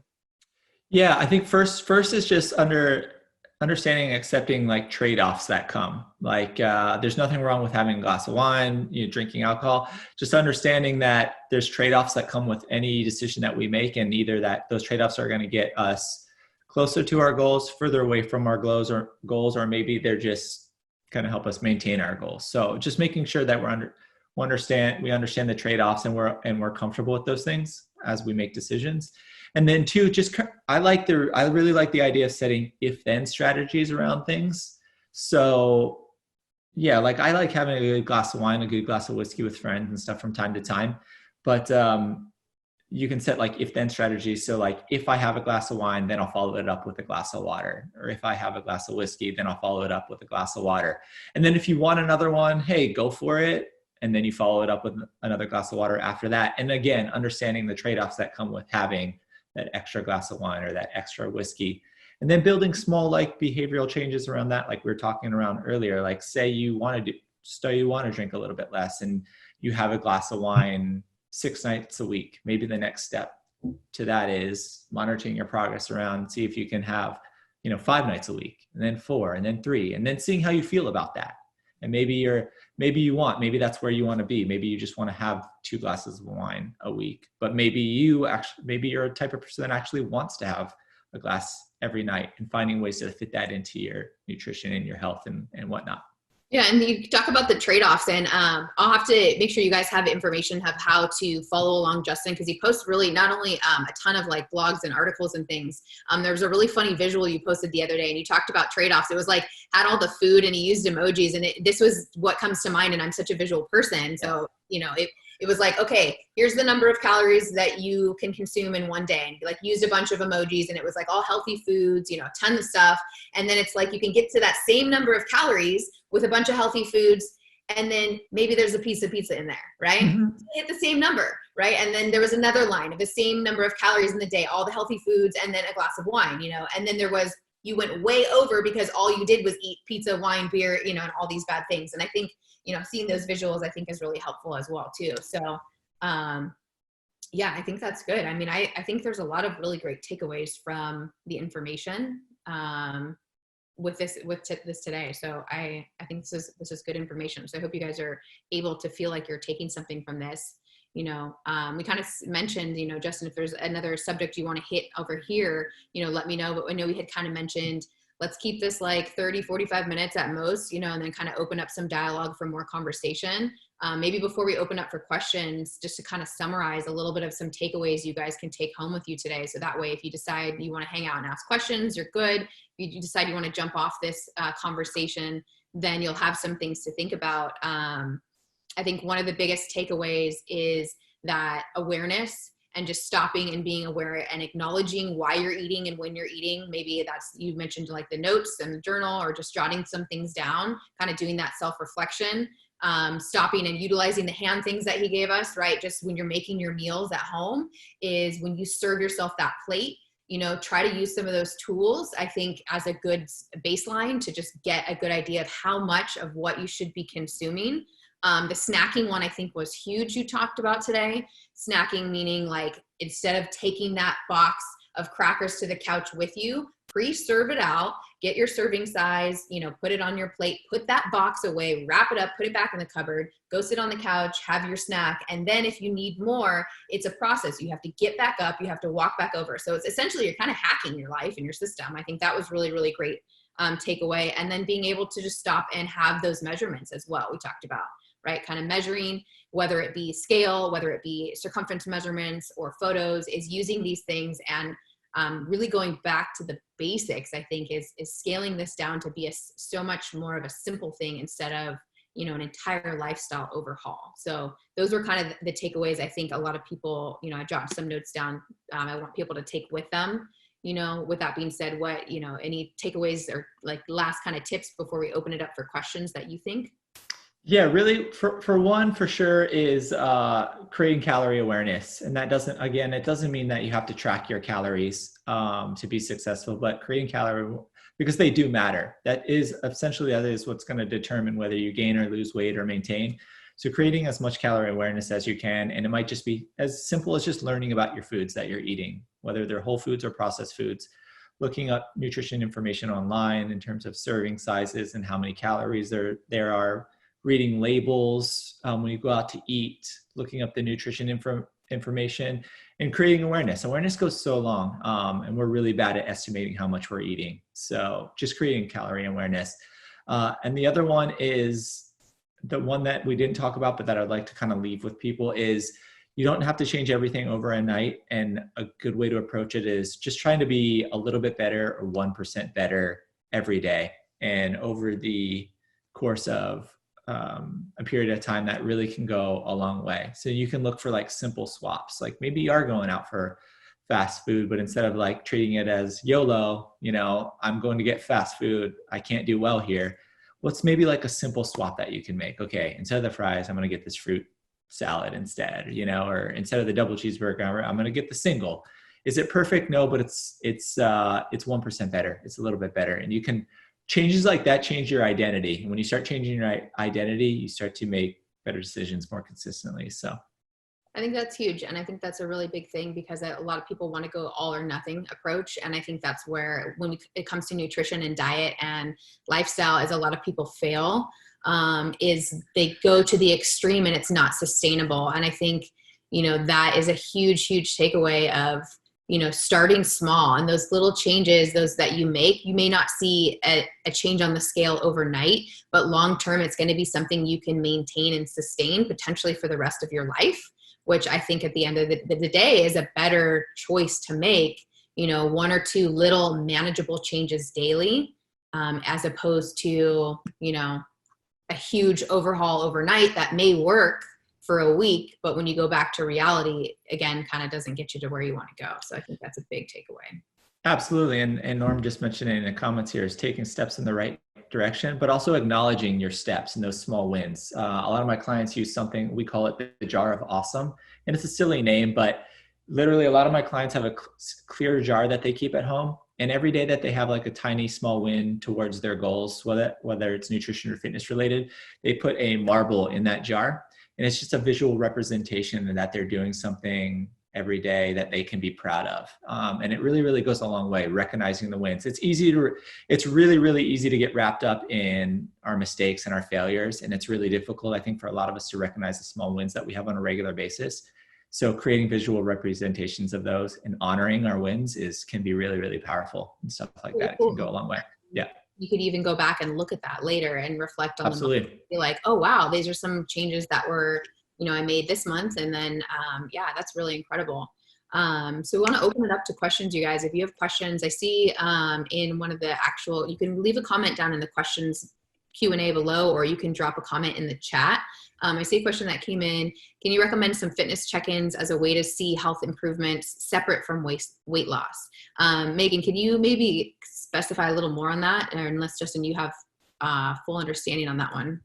S2: Yeah, I think first is just understanding and accepting like trade-offs that come. Like there's nothing wrong with having a glass of wine, drinking alcohol, just understanding that there's trade-offs that come with any decision that we make, and either that those trade-offs are going to get us closer to our goals, further away from our goals, or maybe they're just going to help us maintain our goals. So just making sure that we understand the trade-offs, and we're comfortable with those things as we make decisions. And then two, I really like the idea of setting if-then strategies around things. So yeah, like I like having a good glass of wine, a good glass of whiskey with friends and stuff from time to time. But you can set like if-then strategies. So like if I have a glass of wine, then I'll follow it up with a glass of water. Or if I have a glass of whiskey, then I'll follow it up with a glass of water. And then if you want another one, hey, go for it. And then you follow it up with another glass of water after that. And again, understanding the trade-offs that come with having that extra glass of wine or that extra whiskey. And then building small like behavioral changes around that, like we were talking around earlier. Like say you want to drink a little bit less, and you have a glass of wine 6 nights a week. Maybe the next step to that is monitoring your progress around, see if you can have 5 nights a week, and then 4, and then 3, and then seeing how you feel about that. And maybe that's where you want to be. Maybe you just want to have 2 glasses of wine a week, but maybe you're a type of person that actually wants to have a glass every night, and finding ways to fit that into your nutrition and your health and whatnot.
S1: Yeah, and you talk about the trade-offs, and I'll have to make sure you guys have information of how to follow along Justin, because he posts really not only a ton of like blogs and articles and things. There was a really funny visual you posted the other day, and you talked about trade-offs. It was like had all the food, and he used emojis, and this was what comes to mind. And I'm such a visual person, so it was like, okay, here's the number of calories that you can consume in one day. And like used a bunch of emojis, and it was like all healthy foods, a ton of stuff. And then it's like, you can get to that same number of calories with a bunch of healthy foods. And then maybe there's a piece of pizza in there, right? Mm-hmm. Hit the same number, right? And then there was another line of the same number of calories in the day, all the healthy foods, and then a glass of wine, and then you went way over because all you did was eat pizza, wine, beer, and all these bad things. And I think, seeing those visuals, I think is really helpful as well too. So, yeah, I think that's good. I mean, I think there's a lot of really great takeaways from the information. this today. So I think this is good information. So I hope you guys are able to feel like you're taking something from this. We kind of mentioned, Justin, if there's another subject you want to hit over here, let me know. But I know we had kind of mentioned, let's keep this like 30, 45 minutes at most, and then kind of open up some dialogue for more conversation. Maybe before we open up for questions, just to kind of summarize a little bit of some takeaways you guys can take home with you today. So that way, if you decide you want to hang out and ask questions, you're good. If you decide you want to jump off this conversation, then you'll have some things to think about. I think one of the biggest takeaways is that awareness and just stopping and being aware and acknowledging why you're eating and when you're eating. Maybe that's, you mentioned like the notes and the journal, or just jotting some things down, kind of doing that self-reflection, stopping and utilizing the hand things that he gave us, right? Just when you're making your meals at home, is when you serve yourself that plate, try to use some of those tools, I think, as a good baseline to just get a good idea of how much of what you should be consuming. The snacking one, I think, was huge. You talked about today. Snacking meaning, like, instead of taking that box of crackers to the couch with you, pre-serve it out, get your serving size, put it on your plate, put that box away, wrap it up, put it back in the cupboard, go sit on the couch, have your snack. And then if you need more, it's a process. You have to get back up. You have to walk back over. So it's essentially, you're kind of hacking your life and your system. I think that was really, really great takeaway. And then being able to just stop and have those measurements as well. We talked about, right? Kind of measuring, whether it be scale, whether it be circumference measurements or photos, is using these things and really going back to the basics, I think, is scaling this down to be so much more of a simple thing instead of, an entire lifestyle overhaul. So those were kind of the takeaways. I think a lot of people, I jotted some notes down. I want people to take with them. With that being said, what, any takeaways or like last kind of tips before we open it up for questions that you think?
S2: Yeah, really, for one, for sure, is creating calorie awareness. And that it doesn't mean that you have to track your calories to be successful, but creating calorie, because they do matter. That is what's going to determine whether you gain or lose weight or maintain. So creating as much calorie awareness as you can. And it might just be as simple as just learning about your foods that you're eating, whether they're whole foods or processed foods, looking up nutrition information online in terms of serving sizes and how many calories there are, reading labels when you go out to eat, looking up the nutrition information, and creating awareness. Awareness goes so long, and we're really bad at estimating how much we're eating. So just creating calorie awareness. And the other one is the one that we didn't talk about, but that I'd like to kind of leave with people is, you don't have to change everything overnight. And a good way to approach it is just trying to be a little bit better or 1% better every day. And over the course of a period of time, that really can go a long way. So you can look for like simple swaps. Like maybe you are going out for fast food, but instead of like treating it as YOLO, I'm going to get fast food, I can't do well here. What's maybe like a simple swap that you can make? Okay, instead of the fries, I'm going to get this fruit salad instead, or instead of the double cheeseburger, I'm going to get the single. Is it perfect? No, but it's 1% better. It's a little bit better. And you can, changes like that change your identity. And when you start changing your identity, you start to make better decisions more consistently. So
S1: I think that's huge. And I think that's a really big thing, because a lot of people want to go all or nothing approach. And I think that's where, when it comes to nutrition and diet and lifestyle, is a lot of people fail, is they go to the extreme and it's not sustainable. And I think, that is a huge, huge takeaway of, starting small, and those little changes, those that you make, you may not see a change on the scale overnight, but long-term, it's going to be something you can maintain and sustain potentially for the rest of your life, which I think at the end of the day is a better choice to make, one or two little manageable changes daily, as opposed to, a huge overhaul overnight that may work for a week, but when you go back to reality, again, kind of doesn't get you to where you want to go. So I think that's a big takeaway.
S2: Absolutely. And Norm just mentioned it in the comments here, is taking steps in the right direction, but also acknowledging your steps and those small wins. A lot of my clients use something, we call it the jar of awesome. And it's a silly name, but literally a lot of my clients have a clear jar that they keep at home. And every day that they have like a tiny small win towards their goals, whether it's nutrition or fitness related, they put a marble in that jar. And it's just a visual representation that they're doing something every day that they can be proud of. And it really, really goes a long way, recognizing the wins. It's really, really easy to get wrapped up in our mistakes and our failures. And it's really difficult, I think, for a lot of us to recognize the small wins that we have on a regular basis. So creating visual representations of those and honoring our wins can be really, really powerful and stuff like that. It can go a long way. Yeah.
S1: You could even go back and look at that later and reflect on
S2: Absolutely.
S1: the month. Be like, oh, wow, these are some changes that were, I made this month. And then, that's really incredible. So we want to open it up to questions, you guys. If you have questions, I see in one of the you can leave a comment down in the questions Q&A below, or you can drop a comment in the chat. I see a question that came in. Can you recommend some fitness check-ins as a way to see health improvements separate from weight loss? Megan, can you maybe specify a little more on that? Or unless, Justin, you have full understanding on that one.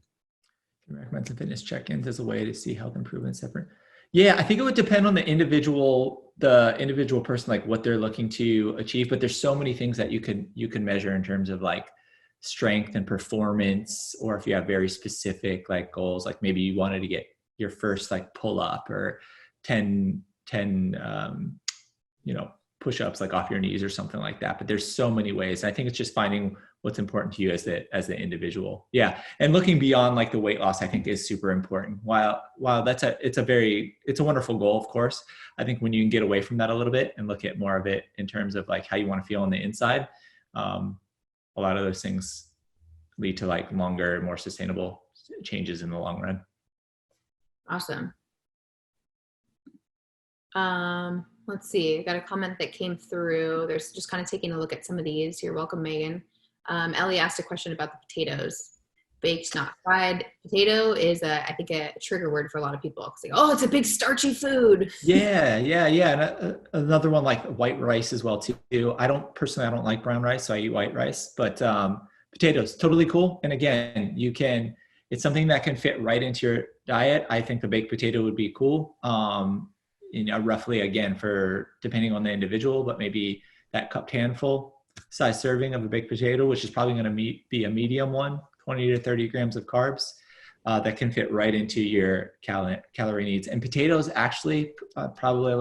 S2: Can you recommend some fitness check-ins as a way to see health improvements separate? Yeah, I think it would depend on the individual person, like what they're looking to achieve. But there's so many things that you can measure in terms of like strength and performance, or if you have very specific like goals, like maybe you wanted to get your first like pull up or 10 push-ups like off your knees or something like that. But there's so many ways. I think it's just finding what's important to you as the individual. Yeah. And looking beyond like the weight loss, I think is super important. While it's a wonderful goal, of course. I think when you can get away from that a little bit and look at more of it in terms of like how you want to feel on the inside, a lot of those things lead to like longer, more sustainable changes in the long run.
S1: Awesome. Let's see. I got a comment that came through. There's just kind of taking a look at some of these. You're welcome, Megan. Ellie asked a question about the potatoes. Baked, not fried. Potato is, I think, a trigger word for a lot of people. It's like, oh, it's a big starchy food.
S2: Yeah. And another one like white rice as well too. I don't like brown rice, so I eat white rice. But potatoes, totally cool. And again, it's something that can fit right into your diet. I think the baked potato would be cool. Roughly again depending on the individual, but maybe that cupped handful size serving of a baked potato, which is probably going to be a medium one, 20 to 30 grams of carbs that can fit right into your calorie needs. And potatoes actually, probably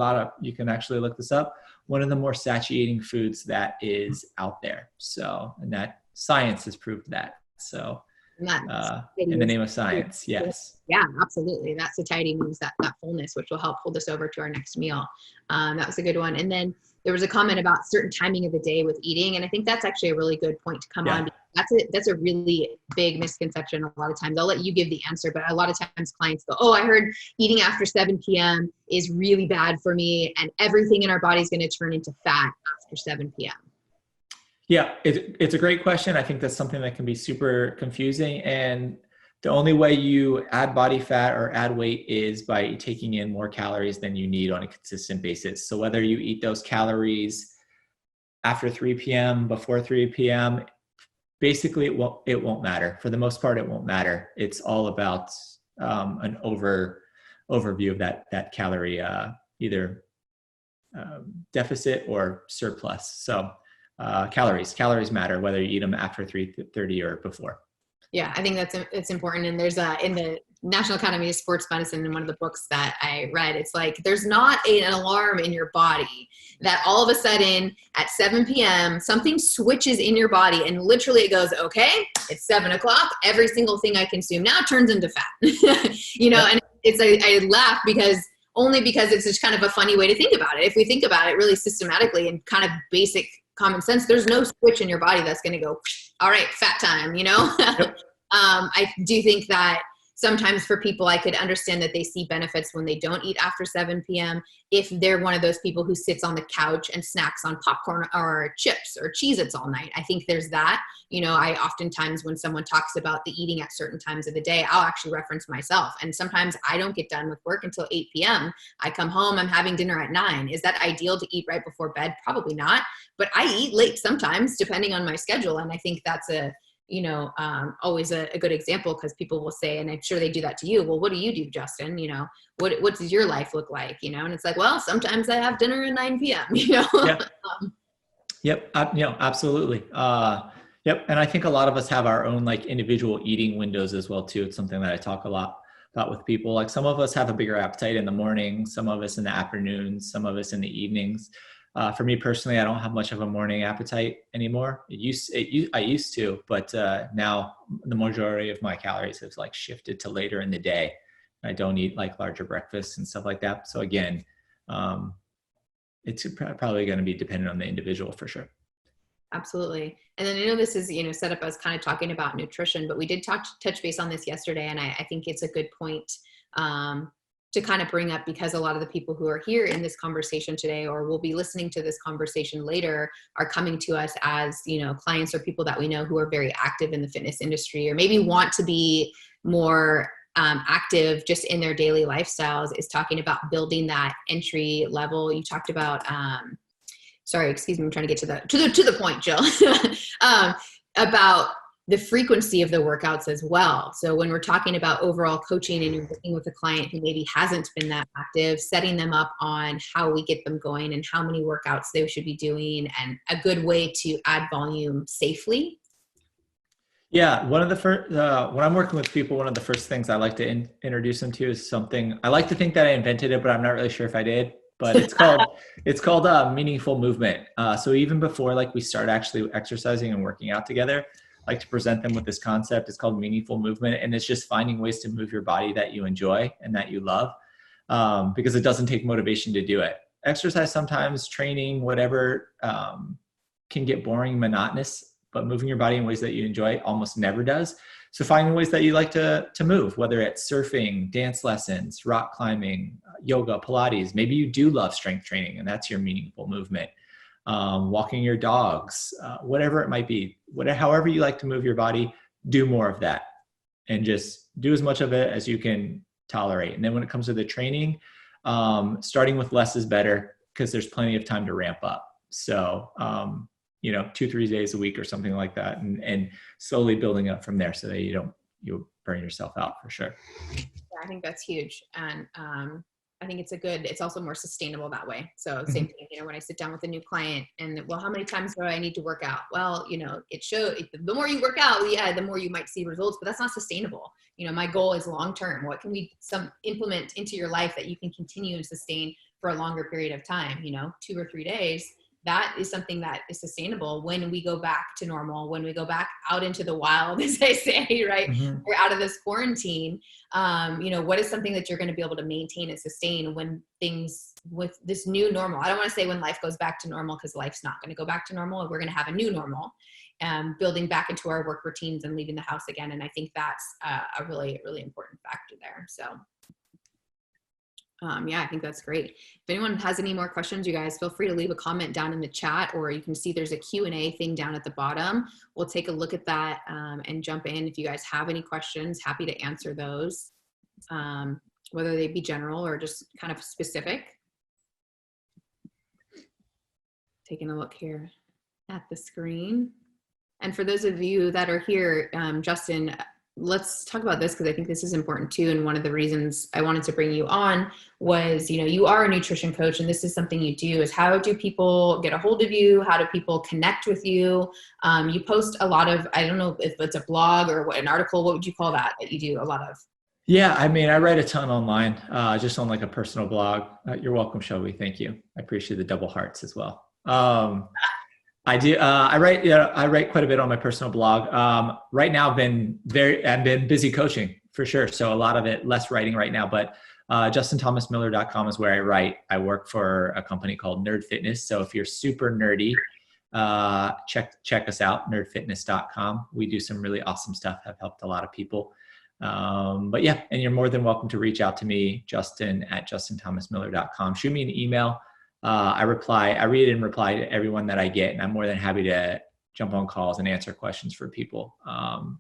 S2: you can actually look this up, one of the more satiating foods that is out there. So, and that science has proved that. So in the name of science, yes.
S1: Yeah, absolutely. That satiety means that fullness, which will help hold us over to our next meal. That was a good one. And then there was a comment about certain timing of the day with eating. And I think that's actually a really good point to come on. That's a really big misconception. A lot of times I'll let you give the answer, but a lot of times clients go, oh, I heard eating after 7 p.m. is really bad for me. And everything in our body is going to turn into fat after 7 p.m.
S2: Yeah, it's a great question. I think that's something that can be super confusing. And the only way you add body fat or add weight is by taking in more calories than you need on a consistent basis. So whether you eat those calories after 3 p.m., before 3 p.m., basically it won't matter. For the most part, it won't matter. It's all about an overview of that calorie, either deficit or surplus. So calories matter whether you eat them after 3:30 or before.
S1: Yeah, I think it's important. And there's in the National Academy of Sports Medicine, in one of the books that I read, it's like, there's not an alarm in your body that all of a sudden at 7 p.m. something switches in your body and literally it goes, okay, it's 7 o'clock. Every single thing I consume now turns into fat, and I laugh because it's just kind of a funny way to think about it. If we think about it really systematically and kind of basic common sense, there's no switch in your body that's going to go, all right, fat time, Yep. I do think that sometimes for people, I could understand that they see benefits when they don't eat after 7 p.m. if they're one of those people who sits on the couch and snacks on popcorn or chips or Cheez-Its all night. I think there's that. I oftentimes, when someone talks about the eating at certain times of the day, I'll actually reference myself. And sometimes I don't get done with work until 8 p.m. I come home, I'm having dinner at 9. Is that ideal to eat right before bed? Probably not. But I eat late sometimes, depending on my schedule. And I think that's always a good example, because people will say, and I'm sure they do that to you, well, what do you do, Justin? What does your life look like? And it's like, well, sometimes I have dinner at 9 p.m.,
S2: Yep. Absolutely. Yep. And I think a lot of us have our own like individual eating windows as well too. It's something that I talk a lot about with people. Like some of us have a bigger appetite in the morning, some of us in the afternoons, some of us in the evenings. For me personally, I don't have much of a morning appetite anymore. I used to, but now the majority of my calories have like shifted to later in the day. I don't eat like larger breakfasts and stuff like that. So again, it's probably going to be dependent on the individual for sure.
S1: Absolutely. And then I know this is, set up as kind of talking about nutrition, but we did touch base on this yesterday. And I think it's a good point to kind of bring up, because a lot of the people who are here in this conversation today, or will be listening to this conversation later, are coming to us as, clients or people that we know who are very active in the fitness industry, or maybe want to be more active just in their daily lifestyles, is talking about building that entry level. You talked about, sorry, excuse me, I'm trying to get to the point, Jill, about the frequency of the workouts as well. So when we're talking about overall coaching and you're working with a client who maybe hasn't been that active, setting them up on how we get them going and how many workouts they should be doing, and a good way to add volume safely.
S2: Yeah, one of the first, when I'm working with people, one of the first things I like to introduce them to is something. I like to think that I invented it, but I'm not really sure if I did. But it's called meaningful movement. So even before like we start actually exercising and working out together, I like to present them with this concept. It's called meaningful movement, and it's just finding ways to move your body that you enjoy and that you love, because it doesn't take motivation to do it. Exercise sometimes, training, whatever, can get boring, monotonous. But moving your body in ways that you enjoy almost never does. So finding ways that you like to move, whether it's surfing, dance lessons, rock climbing, yoga, Pilates. Maybe you do love strength training and that's your meaningful movement. Walking your dogs, whatever it might be, however you like to move your body, do more of that and just do as much of it as you can tolerate. And then when it comes to the training, starting with less is better, because there's plenty of time to ramp up. So, 2-3 days a week or something like that, and slowly building up from there so that you'll burn yourself out for sure.
S1: Yeah, I think that's huge. And I think it's also more sustainable that way. So same thing, when I sit down with a new client and, well, how many times do I need to work out? Well, it shows the more you work out, the more you might see results, but that's not sustainable. My goal is long-term. What can we implement into your life that you can continue and sustain for a longer period of time, 2 or 3 days? That is something that is sustainable when we go back to normal, when we go back out into the wild, as I say, right? Mm-hmm. We're out of this quarantine. What is something that you're going to be able to maintain and sustain when things with this new normal? I don't want to say when life goes back to normal, because life's not going to go back to normal. We're going to have a new normal, building back into our work routines and leaving the house again. And I think that's a really, really important factor there. So I think that's great. If anyone has any more questions, you guys feel free to leave a comment down in the chat, or you can see there's a Q&A thing down at the bottom. We'll take a look at that and jump in. If you guys have any questions, happy to answer those, whether they be general or just kind of specific. Taking a look here at the screen. And for those of you that are here, Justin, let's talk about this, because I think this is important too. And one of the reasons I wanted to bring you on was, you are a nutrition coach and this is something you do. Is how do people get a hold of you? How do people connect with you? You post a lot of, I don't know if it's a blog or an article, what would you call that you do a lot of?
S2: Yeah, I write a ton online, just on like a personal blog. You're welcome, Shelby. Thank you. I appreciate the double hearts as well. I do. I write quite a bit on my personal blog. Right now, I've been busy coaching for sure. So a lot of it, less writing right now, but JustinThomasMiller.com is where I write. I work for a company called Nerd Fitness. So if you're super nerdy, check us out, nerdfitness.com. We do some really awesome stuff. Have helped a lot of people. But yeah, and you're more than welcome to reach out to me, Justin at JustinThomasMiller.com. Shoot me an email. I read and reply to everyone that I get, and I'm more than happy to jump on calls and answer questions for people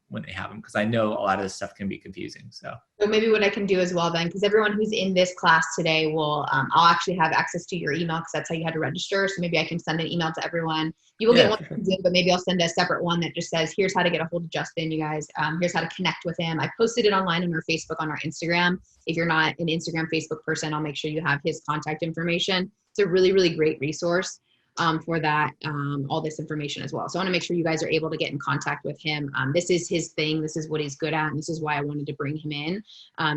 S2: when they have them, because I know a lot of this stuff can be confusing. So
S1: maybe what I can do as well then, because everyone who's in this class today will, I'll actually have access to your email, because that's how you had to register. So maybe I can send an email to everyone. You will get one from Zoom, but maybe I'll send a separate one that just says, here's how to get a hold of Justin, you guys. Here's how to connect with him. I posted it online on our Facebook, on our Instagram. If you're not an Instagram, Facebook person, I'll make sure you have his contact information. It's a really, really great resource. for that, all this information as well. So I want to make sure you guys are able to get in contact with him. This is his thing. This is what he's good at. And this is why I wanted to bring him in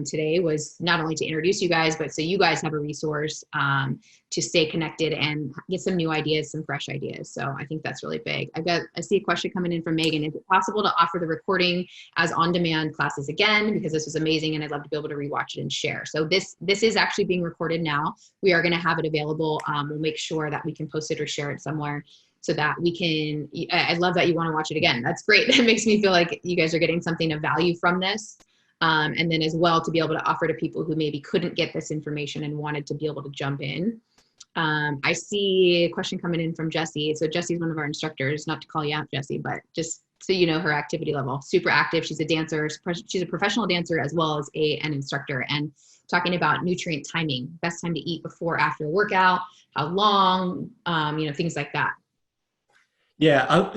S1: today, was not only to introduce you guys, but so you guys have a resource to stay connected and get some new ideas, some fresh ideas. So I think that's really big. I see a question coming in from Megan. Is it possible to offer the recording as on-demand classes again? Because this was amazing and I'd love to be able to rewatch it and share. So this is actually being recorded now. We are going to have it available. We'll make sure that we can post it or share it somewhere so that we can, I love that you want to watch it again. That's great. That makes me feel like you guys are getting something of value from this. And then as well to be able to offer to people who maybe couldn't get this information and wanted to be able to jump in. I see a question coming in from Jessie. So Jessie's one of our instructors, not to call you out, Jessie, but just so you know her activity level. Super active. She's a dancer. She's a professional dancer as well as an instructor. And talking about nutrient timing, best time to eat before, after a workout, how long, things like that.
S2: Yeah,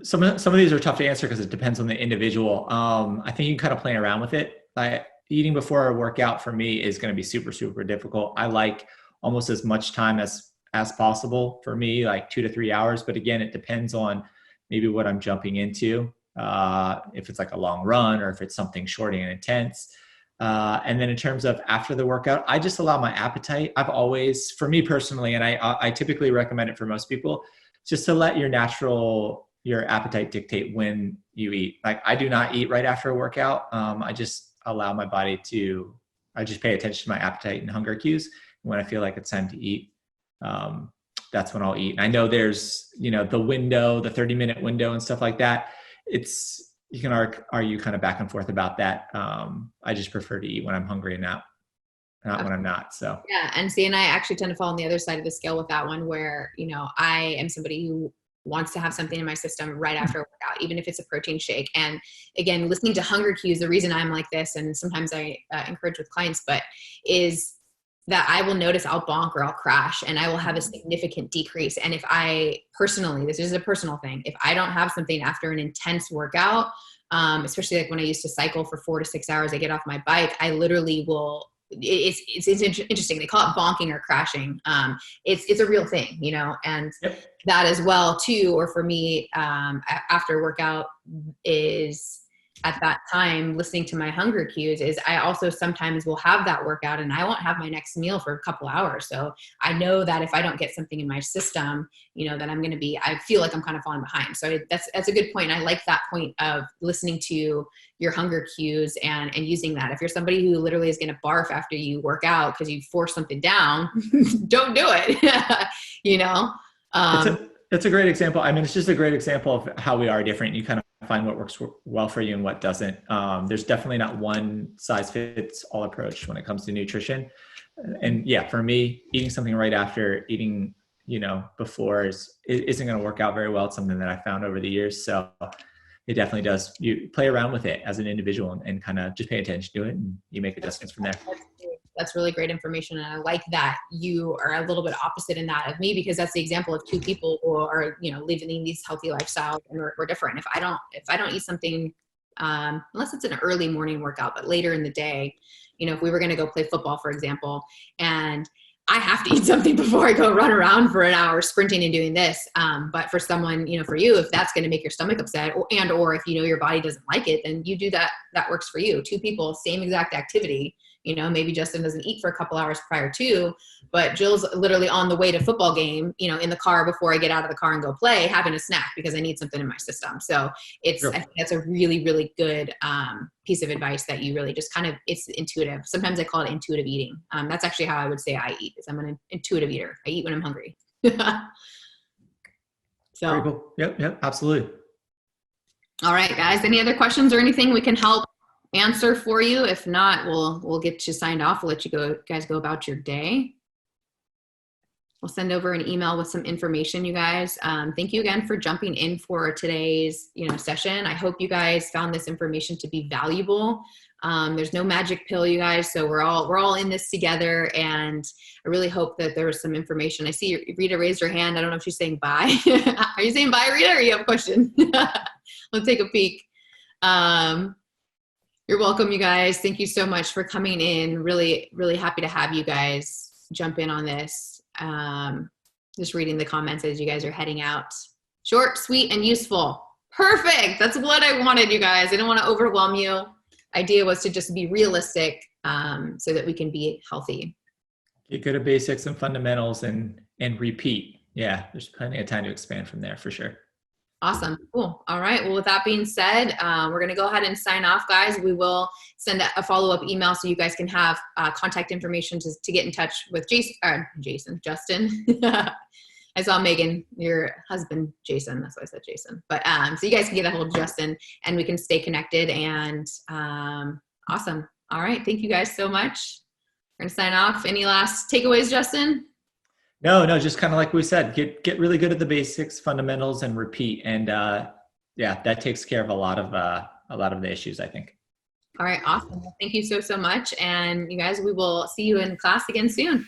S2: some of these are tough to answer because it depends on the individual. I think you can kind of play around with it. Like eating before a workout for me is going to be super, super difficult. I like almost as much time as possible for me, like 2 to 3 hours. But again, it depends on maybe what I'm jumping into. If it's like a long run or if it's something short and intense. And then in terms of after the workout, I just allow my appetite. I've always, for me personally, and I typically recommend it for most people, just to let your appetite dictate when you eat. Like I do not eat right after a workout. I just allow my body I just pay attention to my appetite and hunger cues. When I feel like it's time to eat, that's when I'll eat. And I know there's, the window, the 30-minute window and stuff like that. You can argue kind of back and forth about that. I just prefer to eat when I'm hungry and not when I'm not. So
S1: yeah, and I actually tend to fall on the other side of the scale with that one, where I am somebody who wants to have something in my system right after a workout, even if it's a protein shake. And again, listening to hunger cues, the reason I'm like this, and sometimes I encourage with clients, but is that I will notice I'll bonk or I'll crash and I will have a significant decrease. And if I personally, this is a personal thing, if I don't have something after an intense workout, especially like when I used to cycle for 4 to 6 hours, I get off my bike, I literally will, it's interesting. They call it bonking or crashing. It's a real thing, and yep. That as well too, or for me, after workout is at that time, listening to my hunger cues is I also sometimes will have that workout and I won't have my next meal for a couple hours. So I know that if I don't get something in my system, that I feel like I'm kind of falling behind. So that's a good point. I like that point of listening to your hunger cues and using that. If you're somebody who literally is going to barf after you work out because you force something down, don't do it,
S2: It's a great example. I mean, it's just a great example of how we are different. You kind of find what works well for you and what doesn't. There's definitely not one size fits all approach when it comes to nutrition. And yeah, for me, eating something right after eating, before isn't going to work out very well. It's something that I found over the years. So it definitely does. You play around with it as an individual and kind of just pay attention to it and you make adjustments from there.
S1: That's really great information. And I like that you are a little bit opposite in that of me, because that's the example of two people who are, living these healthy lifestyles, and we're different. If I don't eat something, unless it's an early morning workout, but later in the day, if we were going to go play football, for example, and I have to eat something before I go run around for an hour sprinting and doing this. But for someone, for you, if that's going to make your stomach upset or if your body doesn't like it, then you do that. That works for you. Two people, same exact activity. Maybe Justin doesn't eat for a couple hours prior to, but Jill's literally on the way to football game, in the car before I get out of the car and go play, having a snack because I need something in my system. So I think that's a really, really good piece of advice that you really just it's intuitive. Sometimes I call it intuitive eating. That's actually how I would say I eat, is I'm an intuitive eater. I eat when I'm hungry. So
S2: very cool. Yep, absolutely.
S1: All right, guys, any other questions or anything we can help answer for you? If not, we'll get you signed off. We'll let you guys go about your day. We'll send over an email with some information, you guys. Thank you again for jumping in for today's session. I hope you guys found this information to be valuable. There's no magic pill, you guys, so we're all in this together, and I really hope that there was some information. I see Rita raised her hand. I don't know if she's saying bye. Are you saying bye, Rita, or you have a question? Let's take a peek. You're welcome, you guys. Thank you so much for coming in. Really, really happy to have you guys jump in on this. Just reading the comments as you guys are heading out. Short, sweet, and useful. Perfect. That's what I wanted, you guys. I didn't want to overwhelm you. Idea was to just be realistic so that we can be healthy.
S2: Get good at basics and fundamentals and repeat. Yeah, there's plenty of time to expand from there for sure.
S1: Awesome. Cool. All right. Well, with that being said, we're going to go ahead and sign off, guys. We will send a follow-up email so you guys can have contact information to get in touch with Justin. I saw Megan, your husband, Jason. That's why I said Jason. But so you guys can get a hold of Justin and we can stay connected. And awesome. All right. Thank you guys so much. We're going to sign off. Any last takeaways, Justin?
S2: No, just kind of like we said, get really good at the basics, fundamentals, and repeat. And yeah, that takes care of a lot of the issues, I think.
S1: All right. Awesome. Well, thank you so much. And you guys, we will see you in class again soon.